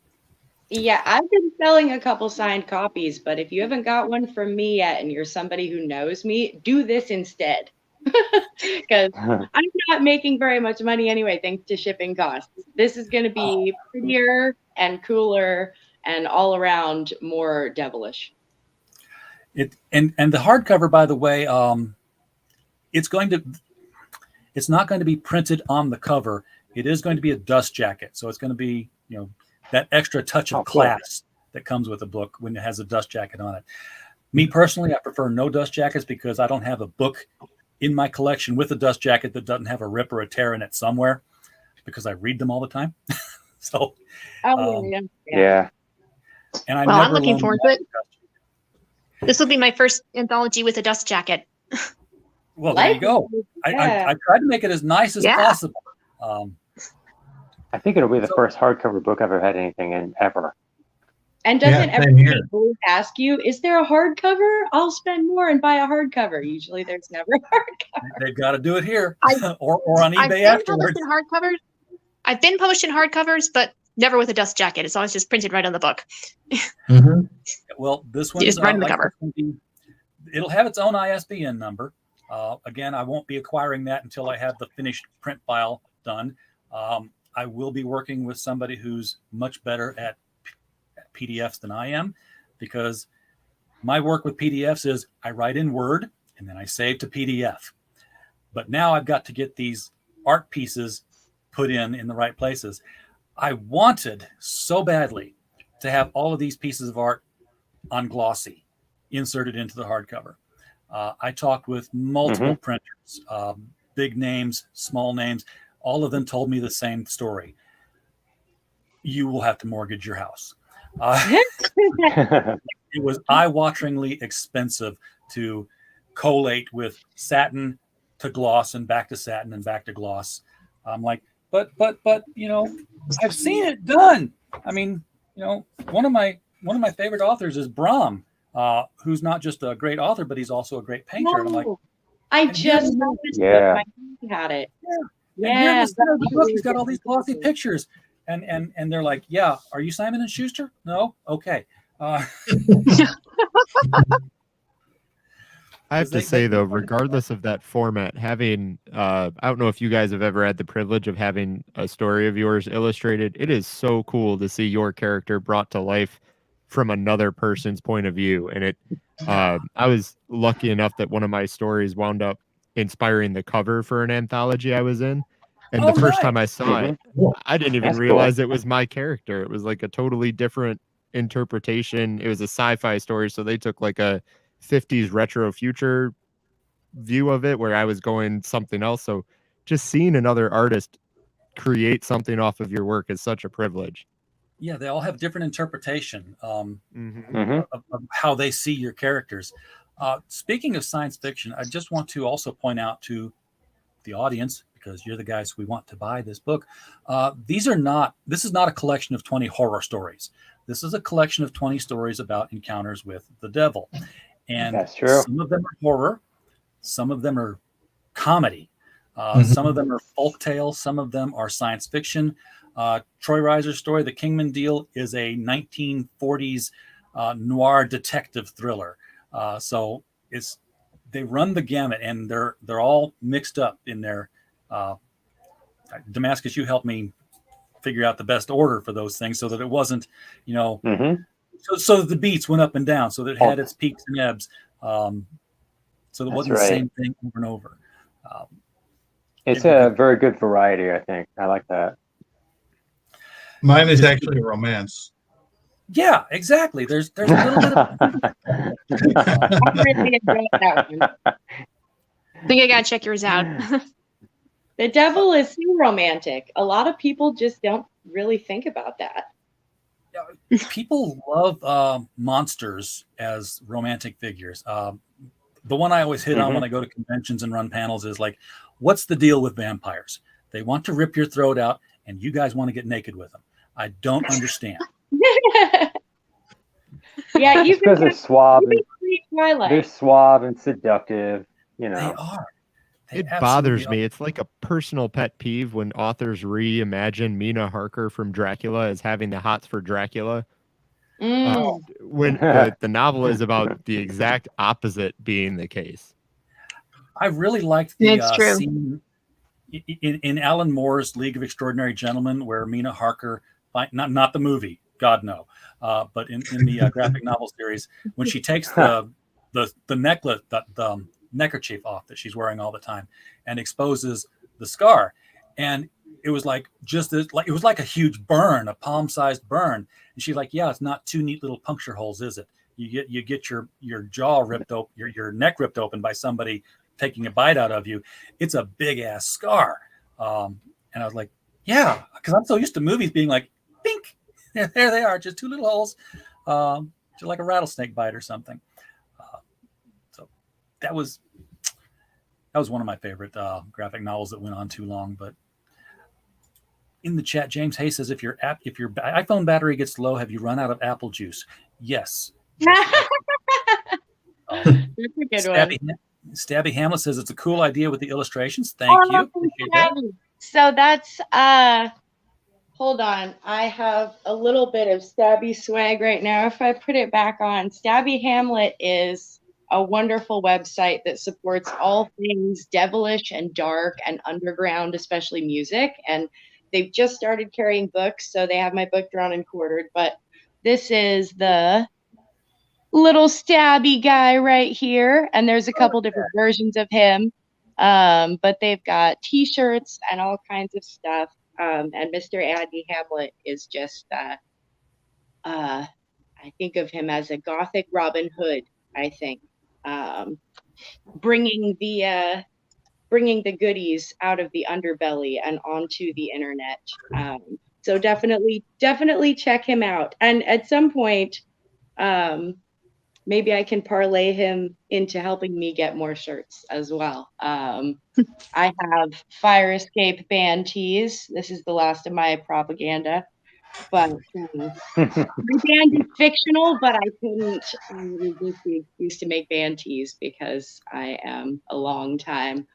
Yeah, I've been selling a couple signed copies, but if you haven't got one from me yet and you're somebody who knows me, do this instead. Because I'm not making very much money anyway, thanks to shipping costs. This is going to be prettier and cooler and all around more devilish. And the hardcover, by the way, it's not going to be printed on the cover. It is going to be a dust jacket. So it's going to be, that extra touch of class that comes with a book when it has a dust jacket on it. Me personally, I prefer no dust jackets because I don't have a book in my collection with a dust jacket that doesn't have a rip or a tear in it somewhere because I read them all the time. So, yeah. And I'm looking forward to it. This will be my first anthology with a dust jacket. Well, there you go. I tried to make it as nice as possible. I think it'll be the first hardcover book I've ever had anything in ever. And doesn't everybody always ask you, is there a hardcover? I'll spend more and buy a hardcover. Usually there's never a hardcover. They've got to do it here or on eBay afterwards. I've been published in hardcovers, but never with a dust jacket. It's always just printed right on the book. Well, this one is right on the cover. It'll have its own ISBN number. Again, I won't be acquiring that until I have the finished print file done. I will be working with somebody who's much better at PDFs than I am, because my work with PDFs is I write in Word and then I save to PDF. But now I've got to get these art pieces put in the right places. I wanted so badly to have all of these pieces of art on glossy inserted into the hardcover. I talked with multiple printers, big names, small names. All of them told me the same story. You will have to mortgage your house. It was eye-wateringly expensive to collate with satin to gloss and back to satin and back to gloss. I'm like, but I've seen it done. I mean, one of my favorite authors is Brahm, who's not just a great author, but he's also a great painter. And I'm like, I just noticed that my friend had it. And here in the center of the book, he's got all these glossy pictures. And they're like, yeah, are you Simon and Schuster? No? Okay. I have to say, though, regardless of that format, having, I don't know if you guys have ever had the privilege of having a story of yours illustrated. It is so cool to see your character brought to life from another person's point of view. And I was lucky enough that one of my stories wound up inspiring the cover for an anthology I was in. And the first time I saw it, I didn't even realize it was my character. It was like a totally different interpretation. It was a sci-fi story, so they took like a 50s retro future view of it where I was going something else. So just seeing another artist create something off of your work is such a privilege. Yeah, they all have different interpretation of how they see your characters. Speaking of science fiction, I just want to also point out to the audience, because you're the guys we want to buy this book. This is not a collection of 20 horror stories. This is a collection of 20 stories about encounters with the devil. And that's true. Some of them are horror. Some of them are comedy. Some of them are folk tales. Some of them are science fiction. Troy Reiser's story, The Kingman Deal, is a 1940s noir detective thriller. So they run the gamut, and they're all mixed up in their Damascus. You helped me figure out the best order for those things so that it wasn't, so that the beats went up and down, so that it had its peaks and ebbs, so that it wasn't the same thing over and over. It's a very good variety, I think. I like that. Mine is actually a romance. Yeah, exactly. There's a little bit of. I really enjoyed that one. I think I gotta check yours out. The devil is so romantic. A lot of people just don't really think about that. People love monsters as romantic figures. The one I always hit on when I go to conventions and run panels is like, what's the deal with vampires? They want to rip your throat out, and you guys want to get naked with them. I don't understand. Yeah, even because they're suave. They're Twilight. suave and seductive. They are. It bothers me. It's like a personal pet peeve when authors reimagine Mina Harker from Dracula as having the hots for Dracula. When the novel is about the exact opposite being the case. I really liked the scene in Alan Moore's League of Extraordinary Gentlemen where Mina Harker, not the movie, God no, but in the graphic novel series, when she takes the necklace, the neckerchief off that she's wearing all the time and exposes the scar, and it was like it was like a huge burn, a palm-sized burn, and she's like, yeah, it's not two neat little puncture holes, is it? You get your jaw ripped open, your neck ripped open by somebody taking a bite out of you. It's a big ass scar. And I was like, yeah, because I'm so used to movies being like, pink, there they are, just two little holes, just like a rattlesnake bite or something. So that was one of my favorite graphic novels that went on too long. But in the chat, James Hay says, if your iPhone battery gets low, have you run out of apple juice? Yes. That's a good one. Stabby Hamlet says it's a cool idea with the illustrations. Thank you. Appreciate that. So that's hold on. I have a little bit of Stabby swag right now. If I put it back on, Stabby Hamlet is a wonderful website that supports all things devilish and dark and underground, especially music. And they've just started carrying books, so they have my book drawn and quartered. But this is the little stabby guy right here, and there's a couple different versions of him, but they've got t-shirts and all kinds of stuff, and Mr. Stabby Hamlet is just I think of him as a gothic Robin Hood, I think. bringing the goodies out of the underbelly and onto the internet. So definitely check him out. And at some point, maybe I can parlay him into helping me get more shirts as well. I have Fire Escape band tees. This is the last of my propaganda. But my band is fictional, but I couldn't resist the excuse to make band tees because I am a long time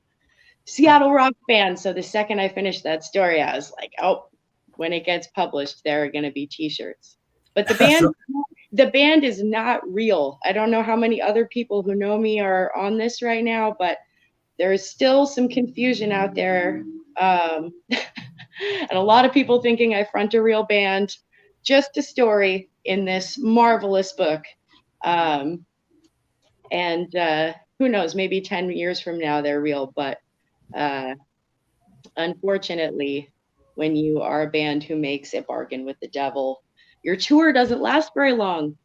Seattle rock fan. So the second I finished that story, I was like, oh, when it gets published, there are going to be t-shirts. But the band is not real. I don't know how many other people who know me are on this right now, but there is still some confusion out there. And a lot of people thinking I front a real band. Just a story in this marvelous book. And who knows, maybe 10 years from now they're real. But unfortunately, when you are a band who makes a bargain with the devil, your tour doesn't last very long.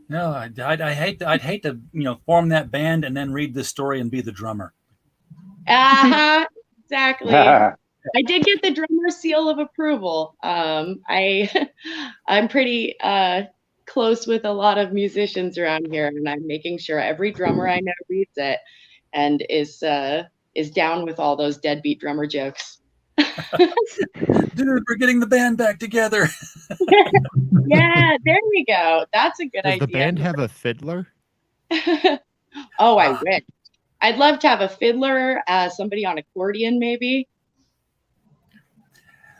No, I'd hate to form that band and then read this story and be the drummer. Exactly. I did get the drummer seal of approval. I'm pretty close with a lot of musicians around here, and I'm making sure every drummer I know reads it and is down with all those deadbeat drummer jokes. Dude, we're getting the band back together. Yeah, there we go. That's a good idea. Does the band have a fiddler? Oh, I wish. I'd love to have a fiddler, somebody on accordion, maybe.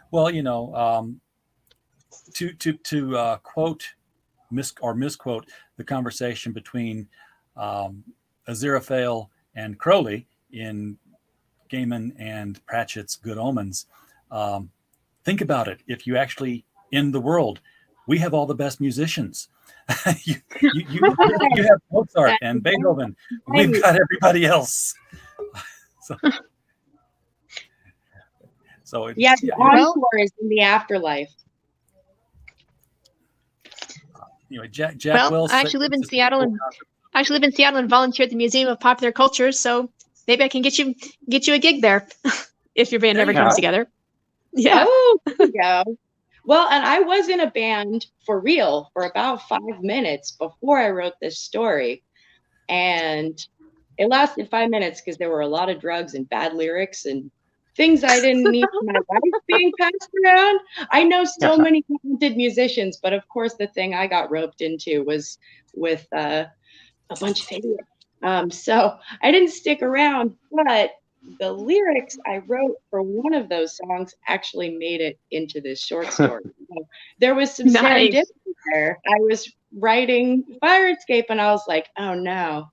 Well, to quote misquote the conversation between Aziraphale and Crowley in Gaiman and Pratchett's Good Omens. Think about it. If you actually in the world, we have all the best musicians. you have Mozart and Beethoven. We've got everybody else. So yeah, the encore is in the afterlife. Anyway, Jack well, Wells. I actually live in Seattle and volunteer at the Museum of Popular Culture, so maybe I can get you a gig there if your band ever comes together. Yeah. Oh, there you go. Well, and I was in a band for real for about 5 minutes before I wrote this story. And it lasted 5 minutes because there were a lot of drugs and bad lyrics and things I didn't need my life being passed around. I know so many talented musicians, but of course the thing I got roped into was with a bunch of idiots. So I didn't stick around, but the lyrics I wrote for one of those songs actually made it into this short story. So there was some serendipity there. I was writing Fire Escape and I was like, oh no,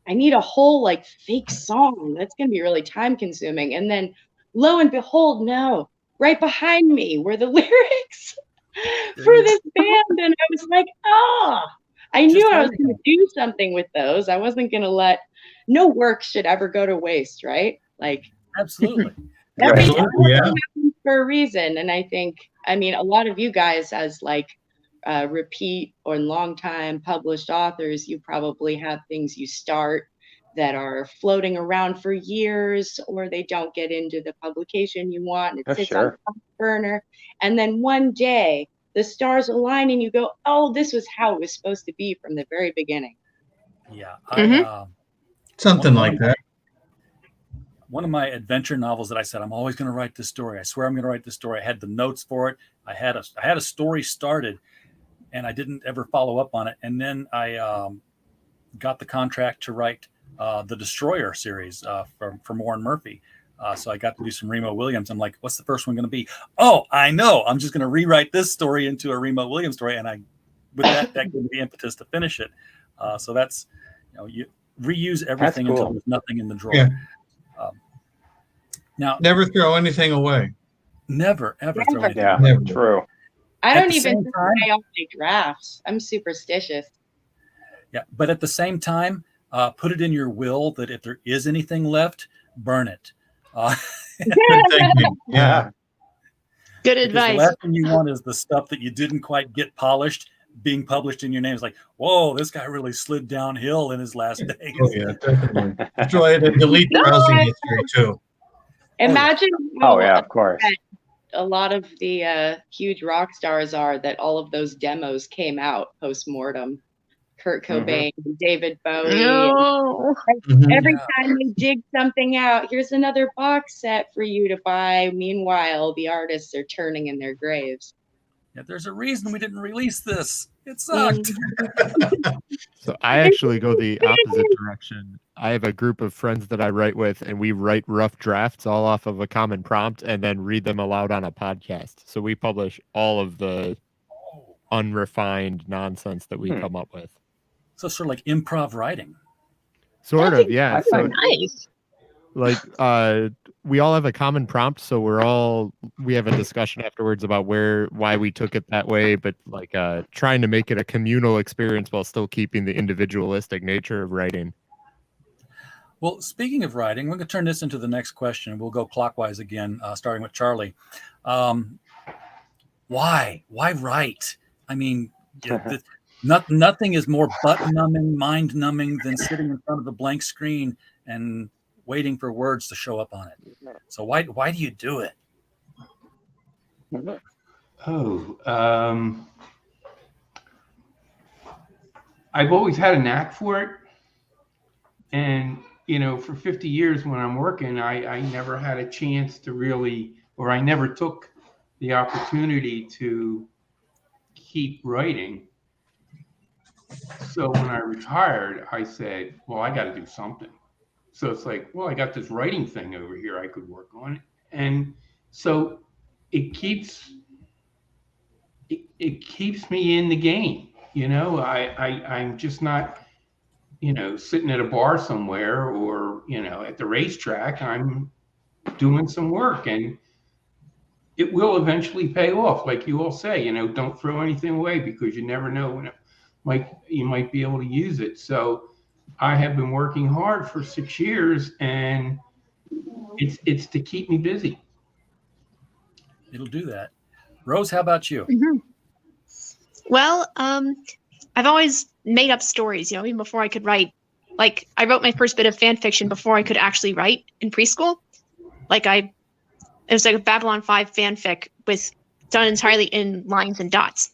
I need a whole like fake song. That's going to be really time consuming. And then lo and behold, no, right behind me were the lyrics for this band. And I was like, I knew I was going to do something with those. I wasn't going to let, no work should ever go to waste, right? Like, absolutely. Everything happens for a reason. And I think, I mean, a lot of you guys as like repeat or long time published authors, you probably have things you start that are floating around for years, or they don't get into the publication you want. And it sits on the back burner. And then one day the stars align and you go, oh, this was how it was supposed to be from the very beginning. Yeah. Something like that. One of my adventure novels that I said, I'm always going to write this story. I swear I'm going to write this story. I had the notes for it. I had a story started and I didn't ever follow up on it. And then I got the contract to write the Destroyer series from Warren Murphy. So I got to do some Remo Williams. I'm like, what's the first one going to be? Oh, I know. I'm just going to rewrite this story into a Remo Williams story. And with that gave me the impetus to finish it. So that's, you reuse everything until there's nothing in the drawer. Yeah. Now, never throw anything away. Never, ever throw anything away. Never. True. I don't even throw away all my drafts. I'm superstitious. Yeah, but at the same time, put it in your will that if there is anything left, burn it. Yeah. Good advice. The last thing you want is the stuff that you didn't quite get polished. being published in your name is like, whoa, this guy really slid downhill in his last days. Oh yeah, definitely. That's why I had to delete browsing history too. Imagine Oh, yeah, how of course. upset a lot of the huge rock stars are that all of those demos came out post-mortem. Kurt Cobain, David Bowie. No. Every time they dig something out, here's another box set for you to buy. Meanwhile, the artists are turning in their graves. Yeah, there's a reason we didn't release this. It sucked. So I actually go the opposite direction. I have a group of friends that I write with, and we write rough drafts all off of a common prompt and then read them aloud on a podcast. So we publish all of the unrefined nonsense that we come up with. So sort of like improv writing. Sort of, yeah. So, Nice. like, we all have a common prompt, so we have a discussion afterwards about why we took it that way, but like trying to make it a communal experience while still keeping the individualistic nature of writing. Well, speaking of writing, we're going to turn this into the next question. We'll go clockwise again, starting with Charlie. Why write? I mean, nothing is more butt-numbing, mind-numbing than sitting in front of a blank screen and waiting for words to show up on it. So why do you do it? I've always had a knack for it. And, for 50 years when I'm working, I never had a chance to really, or I never took the opportunity to keep writing. So when I retired, I said, well, I got to do something. So it's like, well, I got this writing thing over here I could work on. And so it keeps me in the game. I'm just not, sitting at a bar somewhere or, at the racetrack. I'm doing some work, and it will eventually pay off. Like you all say, don't throw anything away because you never know when you might be able to use it. So I have been working hard for 6 years, and it's to keep me busy. It'll do that. Rose, how about you? Well, I've always made up stories, even before I could write. Like, I wrote my first bit of fan fiction before I could actually write in preschool. It was like a Babylon 5 fanfic done entirely in lines and dots.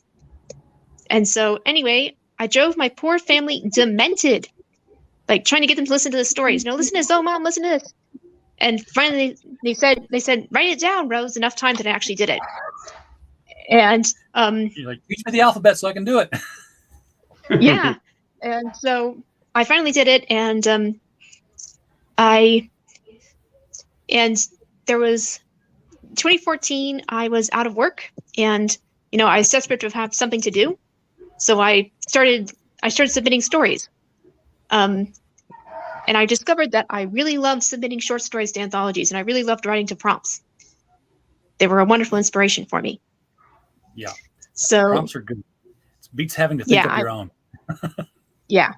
And so anyway, I drove my poor family demented, like trying to get them to listen to the stories. Listen to this. Oh, Mom, listen to this. And finally they said, write it down, Rose, enough time that I actually did it. And you're like, teach me the alphabet so I can do it. Yeah. And so I finally did it, and there was 2014, I was out of work, and I was desperate to have something to do. So I started submitting stories. And I discovered that I really loved submitting short stories to anthologies, and I really loved writing to prompts. They were a wonderful inspiration for me. Yeah. So prompts are good. It beats having to think of your own. Yeah.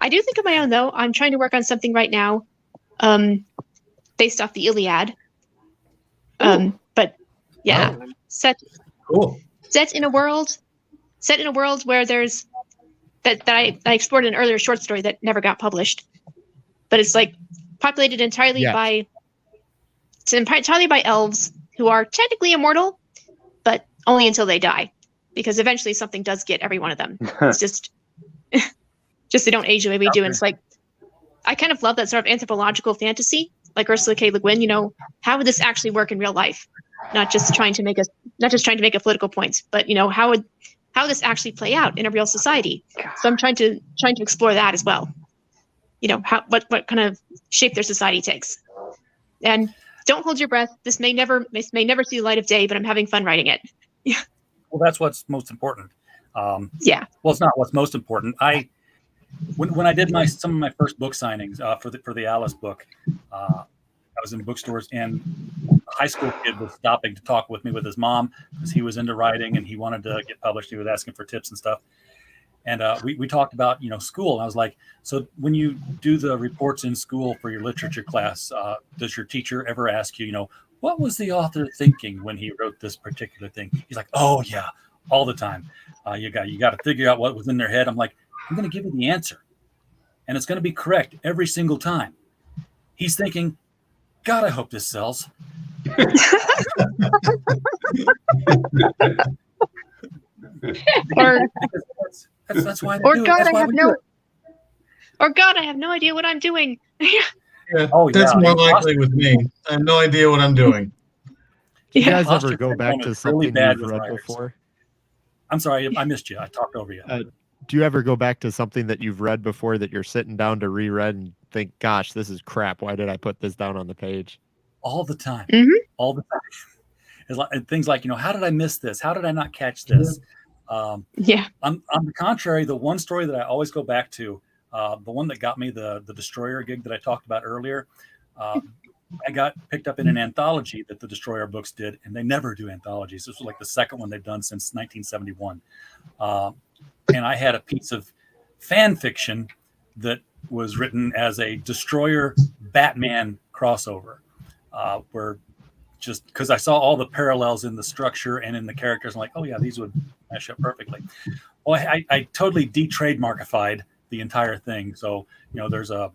I do think of my own, though. I'm trying to work on something right now, based off the Iliad. But yeah, set in a world where there's that I explored in an earlier short story that never got published. But it's like populated entirely by elves who are technically immortal, but only until they die, because eventually something does get every one of them. It's just they don't age the way we do. And it's like, I kind of love that sort of anthropological fantasy, like Ursula K. Le Guin. How would this actually work in real life? Not just trying to make a political point, but how would this actually play out in a real society? So I'm trying to explore that as well. What kind of shape their society takes. And don't hold your breath. This may never see the light of day, but I'm having fun writing it. Yeah. Well, that's what's most important. Yeah. Well, it's not what's most important. When I did some of my first book signings for the Alice book, I was in bookstores, and a high school kid was stopping to talk with me with his mom because he was into writing and he wanted to get published. He was asking for tips and stuff. And we talked about, school. And I was like, so when you do the reports in school for your literature class, does your teacher ever ask you, what was the author thinking when he wrote this particular thing? He's like, oh, yeah. all the time. You got to figure out what was in their head. I'm like, I'm going to give you the answer, and it's going to be correct every single time. He's thinking, God, I hope this sells. Or that's why. or God, I have no. Or God, I have no idea what I'm doing. Yeah, that's more likely with me. I have no idea what I'm doing. Do you guys ever go back to something you've read before? I'm sorry, I missed you. I talked over you. Do you ever go back to something that you've read before that you're sitting down to reread and think, gosh, this is crap. Why did I put this down on the page? All the time. Mm-hmm. All the time. It's like, things like, how did I miss this? How did I not catch this? Yeah. On the contrary, the one story that I always go back to, the one that got me the Destroyer gig that I talked about earlier, I got picked up in an anthology that the Destroyer books did, and they never do anthologies. This was like the second one they've done since 1971. And I had a piece of fan fiction that was written as a Destroyer Batman crossover, where just because I saw all the parallels in the structure and in the characters, I'm like, oh yeah, these would mesh up perfectly. Well, I totally de-trademarkified the entire thing. So, there's a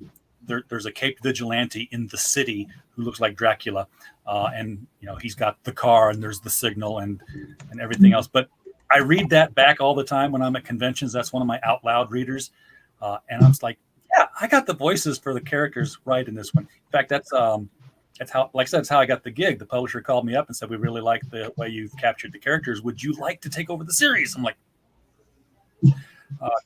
Caped vigilante in the city who looks like Dracula, and he's got the car and there's the signal and everything else. But I read that back all the time when I'm at conventions. That's one of my out loud readers, and I'm just like, yeah, I got the voices for the characters right in this one. In fact, that's how, like I said, that's how I got the gig. The publisher called me up and said, we really like the way you've captured the characters. Would you like to take over the series? I'm like,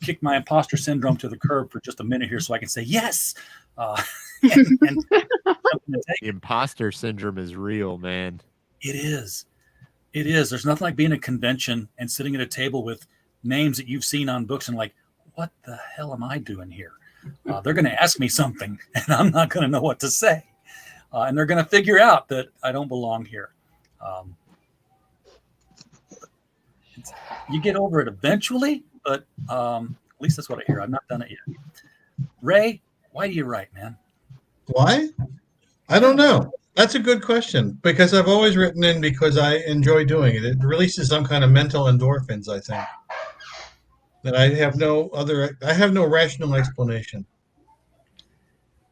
kick my imposter syndrome to the curb for just a minute here so I can say yes. And the imposter syndrome is real, man. It is. There's nothing like being at a convention and sitting at a table with names that you've seen on books and like, what the hell am I doing here? They're going to ask me something and I'm not going to know what to say. And they're going to figure out that I don't belong here. You get over it eventually, but at least that's what I hear. I've not done it yet. Ray, why do you write, man? Why? I don't know. That's a good question because I've always written in because I enjoy doing it. It releases some kind of mental endorphins, I think. That I have no rational explanation.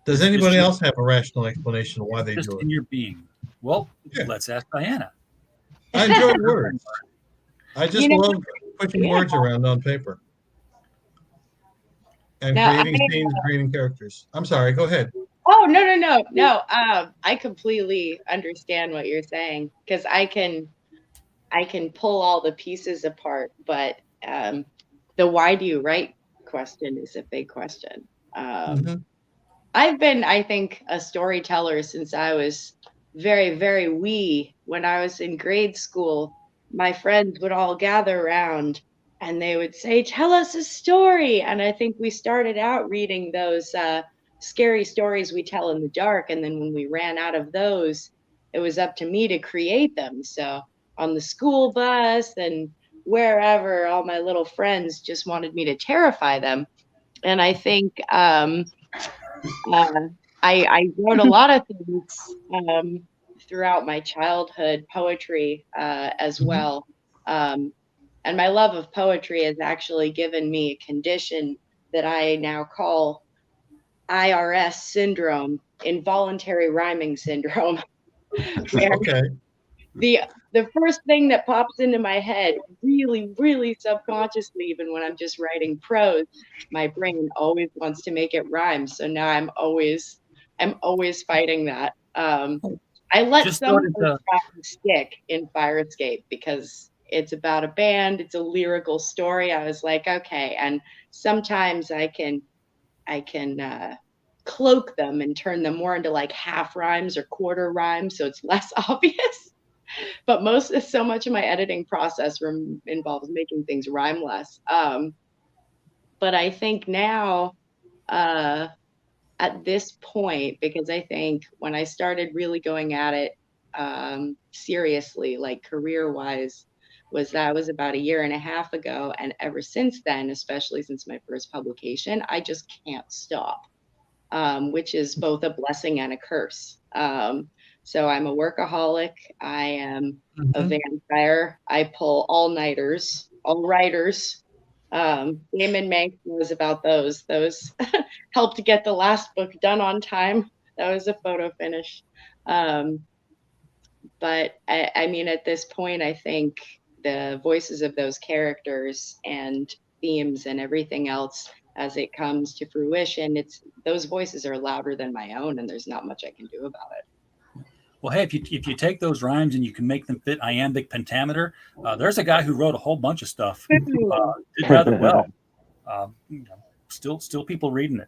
Does anybody else have a rational explanation of why they do it? In your being. Well, let's ask Diana. I enjoy words. I just love putting words around on paper. And creating scenes, creating characters. I'm sorry, go ahead. Oh, no. I completely understand what you're saying because I can pull all the pieces apart, but the why do you write question is a big question. I've been, I think, a storyteller since I was very, very wee. When I was in grade school, my friends would all gather around and they would say, tell us a story. And I think we started out reading those scary stories we tell in the dark. And then when we ran out of those, it was up to me to create them. So on the school bus and wherever, all my little friends just wanted me to terrify them. And I think I wrote a lot of things throughout my childhood, poetry as well. And my love of poetry has actually given me a condition that I now call IRS syndrome, involuntary rhyming syndrome. Okay. The first thing that pops into my head, really, really subconsciously, even when I'm just writing prose, my brain always wants to make it rhyme. So now I'm always fighting that. I let some stick in Fire Escape because it's about a band. It's a lyrical story. I was like, okay. And sometimes I can cloak them and turn them more into like half rhymes or quarter rhymes. So it's less obvious. But so much of my editing process involves making things rhyme less. But I think now at this point, because I think when I started really going at it seriously, like career-wise, that was about a year and a half ago. And ever since then, especially since my first publication, I just can't stop, which is both a blessing and a curse. So I'm a workaholic. I am a vampire. I pull all-nighters, all-writers. Damon Mank knows about those. Those helped get the last book done on time. That was a photo finish. But I mean, at this point, I think the voices of those characters and themes and everything else as it comes to fruition, those voices are louder than my own, and there's not much I can do about it. Well, hey, if you take those rhymes and you can make them fit iambic pentameter, there's a guy who wrote a whole bunch of stuff. Did rather well. Still people reading it.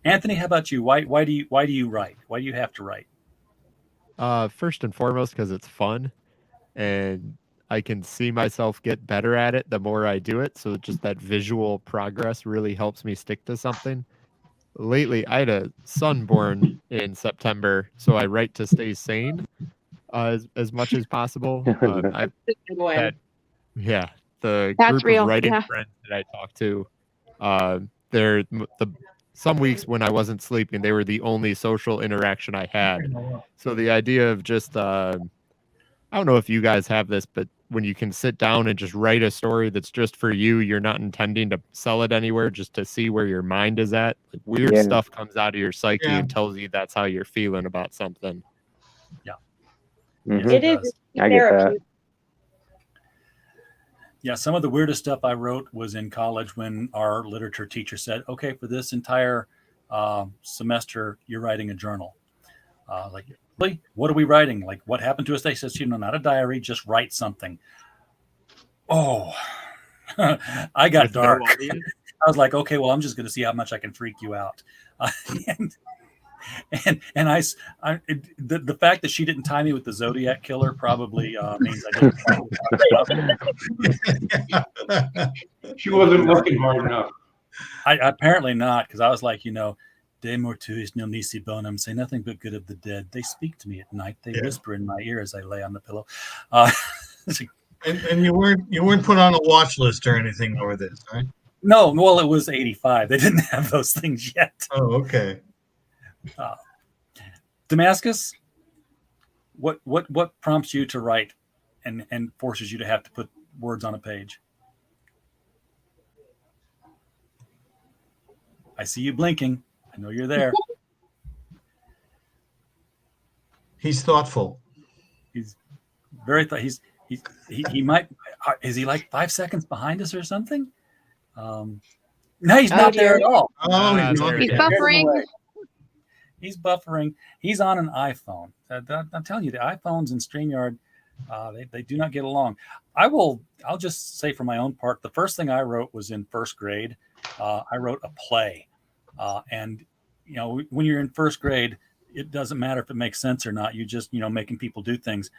Anthony, how about you? Why do you write? Why do you have to write? First and foremost, because it's fun, and I can see myself get better at it the more I do it. So just that visual progress really helps me stick to something. Lately, I had a son born in September, so I write to stay sane as much as possible. I've had, the That's group real, of writing yeah. friends that I talk to, some weeks when I wasn't sleeping, they were the only social interaction I had. So the idea of just, I don't know if you guys have this, but when you can sit down and just write a story that's just for you, you're not intending to sell it anywhere, just to see where your mind is at. Like weird stuff comes out of your psyche and tells you that's how you're feeling about something. Yeah. Mm-hmm. Yes, It is. I get that. Yeah, some of the weirdest stuff I wrote was in college when our literature teacher said, okay, for this entire semester, you're writing a journal. Like, really? What are we writing? Like, what happened to us? They said, not a diary, just write something. Oh, I got dark. I was like, okay, well, I'm just going to see how much I can freak you out. And the fact that she didn't tie me with the Zodiac killer probably means I didn't. She wasn't looking hard enough. I apparently not, because I was like, De mortuis nil nisi bonum, say nothing but good of the dead. They speak to me at night. They whisper in my ear as I lay on the pillow. And you weren't put on a watch list or anything over this, right? No, well, it was 85. They didn't have those things yet. Oh, okay. Damascus, what prompts you to write and forces you to have to put words on a page? I see you blinking. I know you're there. He's thoughtful. He's very he might, is he like 5 seconds behind us or something? No, he's not there at all. Oh, he's buffering. He's buffering. He's on an iPhone. I'm telling you, the iPhones and StreamYard, they do not get along. I'll just say for my own part, the first thing I wrote was in first grade. I wrote a play. And, when you're in first grade, it doesn't matter if it makes sense or not. You just, making people do things.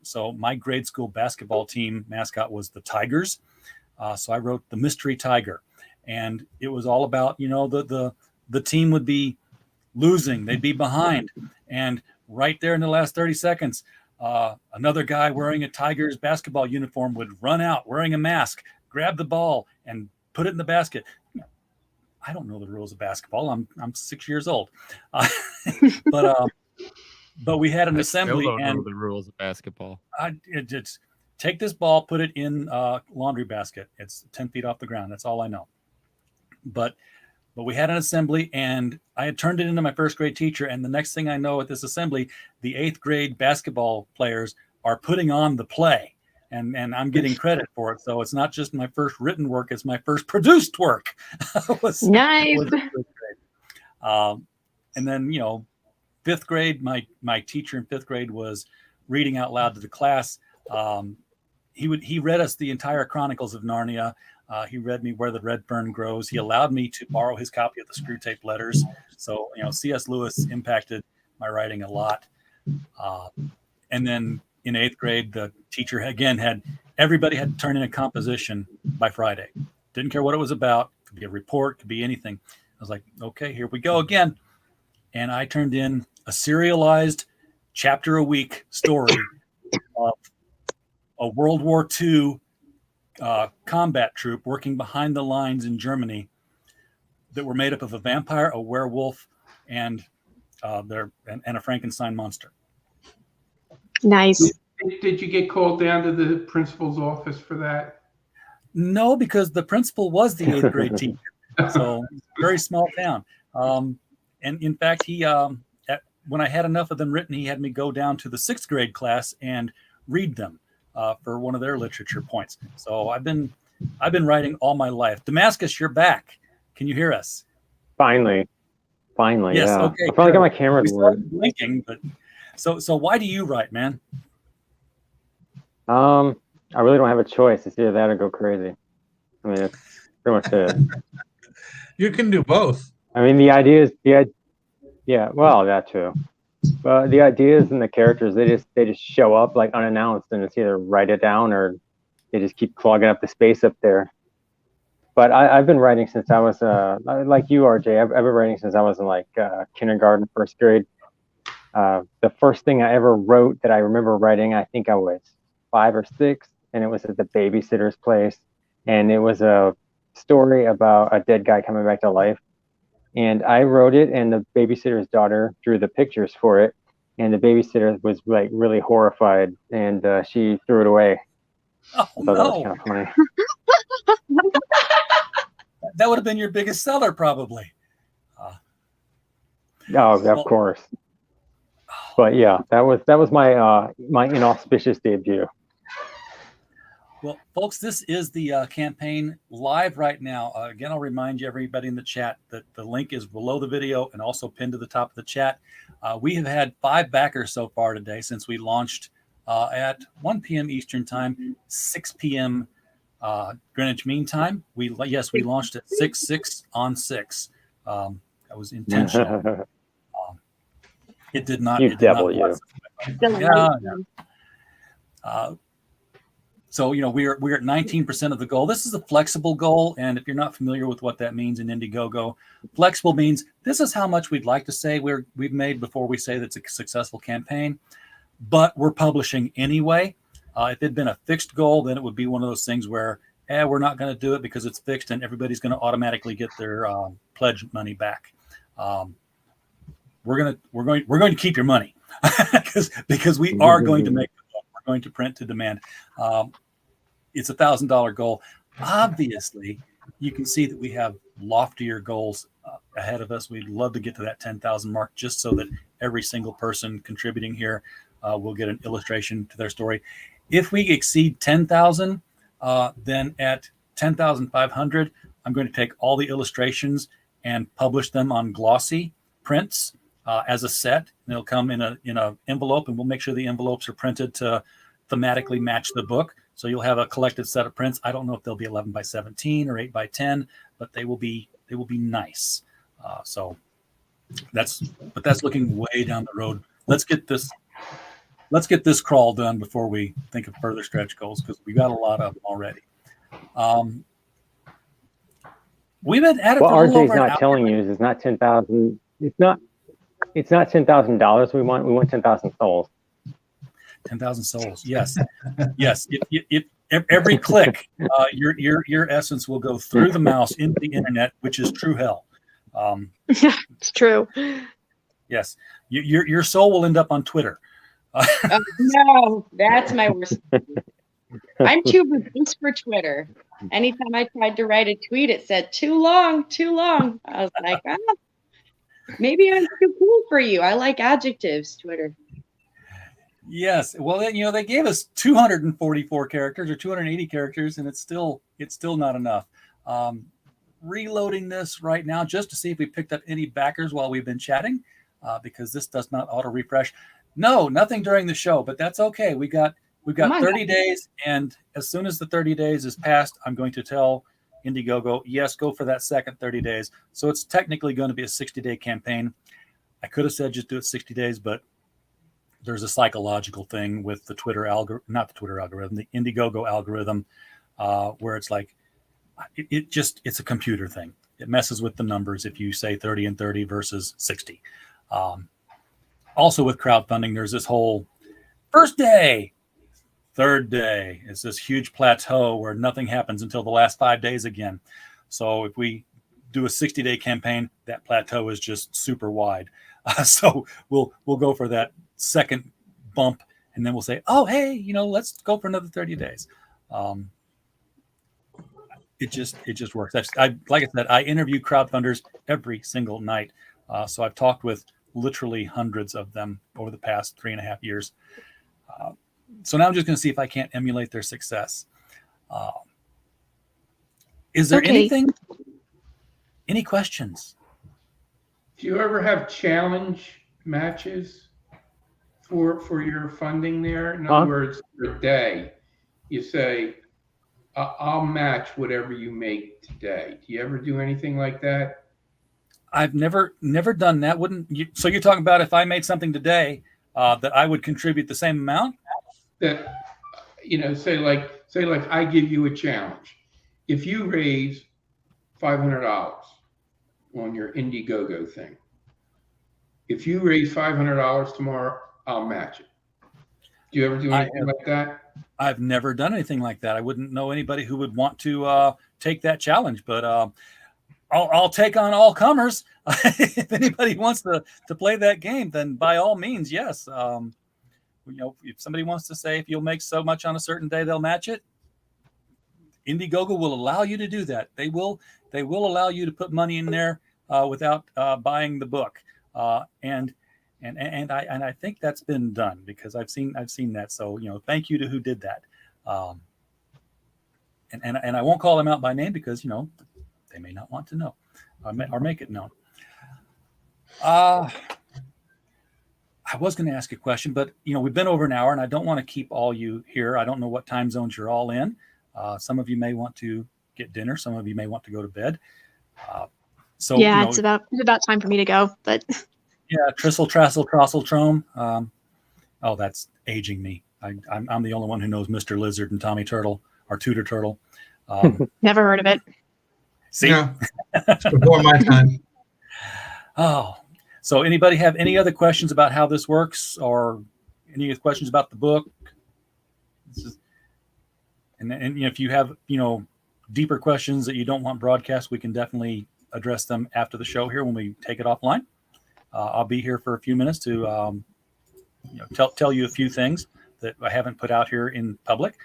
So my grade school basketball team mascot was the Tigers. So I wrote the Mystery Tiger. And it was all about, the team would be losing. They'd be behind. And right there in the last 30 seconds, another guy wearing a Tigers basketball uniform would run out wearing a mask, grab the ball, and put it in the basket. I don't know the rules of basketball. I'm 6 years old. But we had an assembly. Still don't and know the rules of basketball. It's take this ball, put it in a laundry basket. It's 10 feet off the ground. That's all I know. But we had an assembly, and I had turned it into my first grade teacher. And the next thing I know at this assembly, the 8th grade basketball players are putting on the play. And I'm getting credit for it. So it's not just my first written work, it's my first produced work. Nice. And then, 5th grade, my teacher in 5th grade was reading out loud to the class. He read us the entire Chronicles of Narnia. He read me Where the Red Fern Grows. He allowed me to borrow his copy of the Screw Tape Letters. So, C.S. Lewis impacted my writing a lot. And then in 8th grade, the teacher again everybody had to turn in a composition by Friday. Didn't care what it was about. Could be a report, could be anything. I was like, okay, here we go again. And I turned in a serialized chapter a week story of a World War II combat troop working behind the lines in Germany that were made up of a vampire, a werewolf, and and a Frankenstein monster. Nice. Did you get called down to the principal's office for that? No, because the principal was the 8th grade teacher. So very small town. And in fact, when I had enough of them written, he had me go down to the 6th grade class and read them for one of their literature points. So I've been writing all my life. Damascus, you're back. Can you hear us? Finally, Yes. yeah. Okay. I finally got my good. camera We to work. started blinking, but so why do you write, man? I really don't have a choice. It's either that or go crazy. I mean, it's pretty much it. You can do both. I mean, the idea is yeah. Well, that too. But the ideas and the characters, they just show up like unannounced, and it's either write it down or they just keep clogging up the space up there. But I've been writing since I was like you, RJ. I've been writing since I was in like kindergarten, 1st grade. The first thing I ever wrote that I remember writing, I think I was 5 or 6, and it was at the babysitter's place, and it was a story about a dead guy coming back to life. And I wrote it, and the babysitter's daughter drew the pictures for it, and the babysitter was like really horrified, and she threw it away. Oh, I thought that was kind of funny. That would have been your biggest seller, probably. Oh, of course. But yeah, that was my my inauspicious debut. Well, folks, this is the campaign live right now. Again, I'll remind you, everybody in the chat, that the link is below the video and also pinned to the top of the chat. We have had 5 backers so far today since we launched at 1 p.m. Eastern Time, 6 p.m. Greenwich Mean Time. We launched at 6 on 6. That was intentional. It did not. You devil, you. So, we're at 19% of the goal. This is a flexible goal, and if you're not familiar with what that means in Indiegogo, flexible means this is how much we'd like to say we've made before we say that's a successful campaign, but we're publishing anyway. If it had been a fixed goal, then it would be one of those things where we're not going to do it because it's fixed, and everybody's going to automatically get their pledge money back. We're going to keep your money because we are going to make. We're going to print to demand. It's $1,000 goal. Obviously, you can see that we have loftier goals ahead of us. We'd love to get to that 10,000 mark, just so that every single person contributing here will get an illustration to their story. If we exceed 10,000, then at 10,500, I'm going to take all the illustrations and publish them on glossy prints as a set. And it'll come in a envelope, and we'll make sure the envelopes are printed to thematically match the book. So you'll have a collected set of prints. I don't know if they'll be 11 by 17 or 8 by 10, but they will be nice. So that's looking way down the road. Let's get this crawl done before we think of further stretch goals, because we got a lot of them already. We've been at it what for a little RJ's over an not hour. telling you is it's not 10,000. It's not $10,000 we want. We want 10,000 souls. 10,000 souls. Yes. Yes. If every click, your essence will go through the mouse into the internet, which is true hell. It's true. Yes. Your soul will end up on Twitter. No, that's my worst. I'm too verbose for Twitter. Anytime I tried to write a tweet, it said too long, too long. I was like, maybe I'm too cool for you. I like adjectives, Twitter. Yes. Well, they gave us 244 characters or 280 characters, and it's still not enough. Reloading this right now just to see if we picked up any backers while we've been chatting, because this does not auto refresh. No, nothing during the show, but that's okay. We've got 30 days, and as soon as the 30 days is passed, I'm going to tell Indiegogo, yes, go for that second 30 days. So it's technically going to be a 60-day campaign. I could have said just do it 60 days, but there's a psychological thing with the the Indiegogo algorithm, where it's like, it's a computer thing. It messes with the numbers if you say 30 and 30 versus 60. Also with crowdfunding, there's this whole first day, third day. It's this huge plateau where nothing happens until the last 5 days again. So if we do a 60-day campaign, that plateau is just super wide. So we'll go for that second bump, and then we'll say, oh, hey, let's go for another 30 days. It just works. Like I said, I interview crowdfunders every single night. So I've talked with literally hundreds of them over the past 3.5 years. So now I'm just going to see if I can't emulate their success. Is there anything? Any questions? Do you ever have challenge matches for your funding there? In other words, for a day, you say, I'll match whatever you make today. Do you ever do anything like that? I've never done that. So you're talking about if I made something today that I would contribute the same amount? That, say like I give you a challenge. If you raise $500 on your Indiegogo thing, if you raise $500 tomorrow, I'll match it. Do you ever do anything like that? I've never done anything like that. I wouldn't know anybody who would want to take that challenge, but I'll take on all comers. If anybody wants to play that game, then by all means, yes. If somebody wants to say if you'll make so much on a certain day, they'll match it. Indiegogo will allow you to do that. They will allow you to put money in there without buying the book. And I think that's been done because I've seen that. So thank you to who did that. And I won't call them out by name because they may not want to know or make it known. I was going to ask a question, but we've been over an hour, and I don't want to keep all you here. I don't know what time zones you're all in. Some of you may want to get dinner. Some of you may want to go to bed. So yeah, it's about time for me to go. But yeah, Trissel, Trassel, Trossel, Trome. Oh, that's aging me. I'm the only one who knows Mr. Lizard and Tommy Turtle, or Tudor Turtle. Never heard of it. See, yeah. It's before my time. Oh, so anybody have any other questions about how this works, or any questions about the book? And if you have deeper questions that you don't want broadcast, we can definitely address them after the show here when we take it offline. I'll be here for a few minutes to tell you a few things that I haven't put out here in public.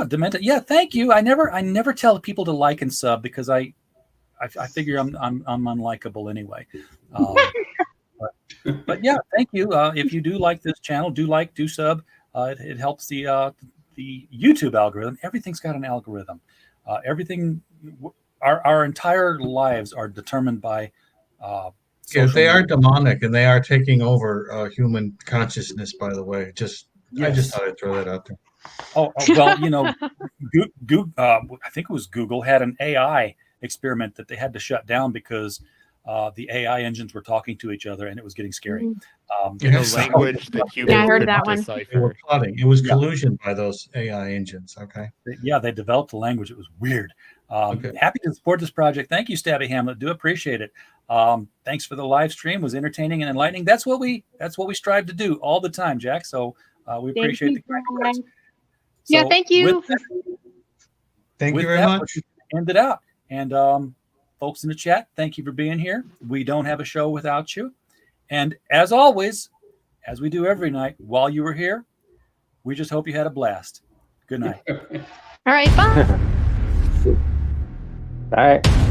Demented. Yeah, thank you. I never tell people to like and sub because I figure I'm unlikable anyway. But yeah, thank you. If you do like this channel, do sub. It helps the YouTube algorithm. Everything's got an algorithm. Everything. Our entire lives are determined by. Yes, they are demonic, and they are taking over human consciousness. By the way, I just thought I'd throw that out there. Oh well, Google, I think it was Google had an AI experiment that they had to shut down because the AI engines were talking to each other and it was getting scary. Language that humans I heard that one. They were plotting. It was collusion by those AI engines. Okay. Yeah, they developed a language. It was weird. Okay. Happy to support this project. Thank you, Stabby Hamlet. Do appreciate it. Thanks for the live stream. It was entertaining and enlightening. That's what we strive to do all the time, Jack. So we appreciate the kind words. Yeah, thank you. Thank you very much. End it out. And folks in the chat, thank you for being here. We don't have a show without you. And as always, as we do every night, while you were here, we just hope you had a blast. Good night. All right, bye. All right.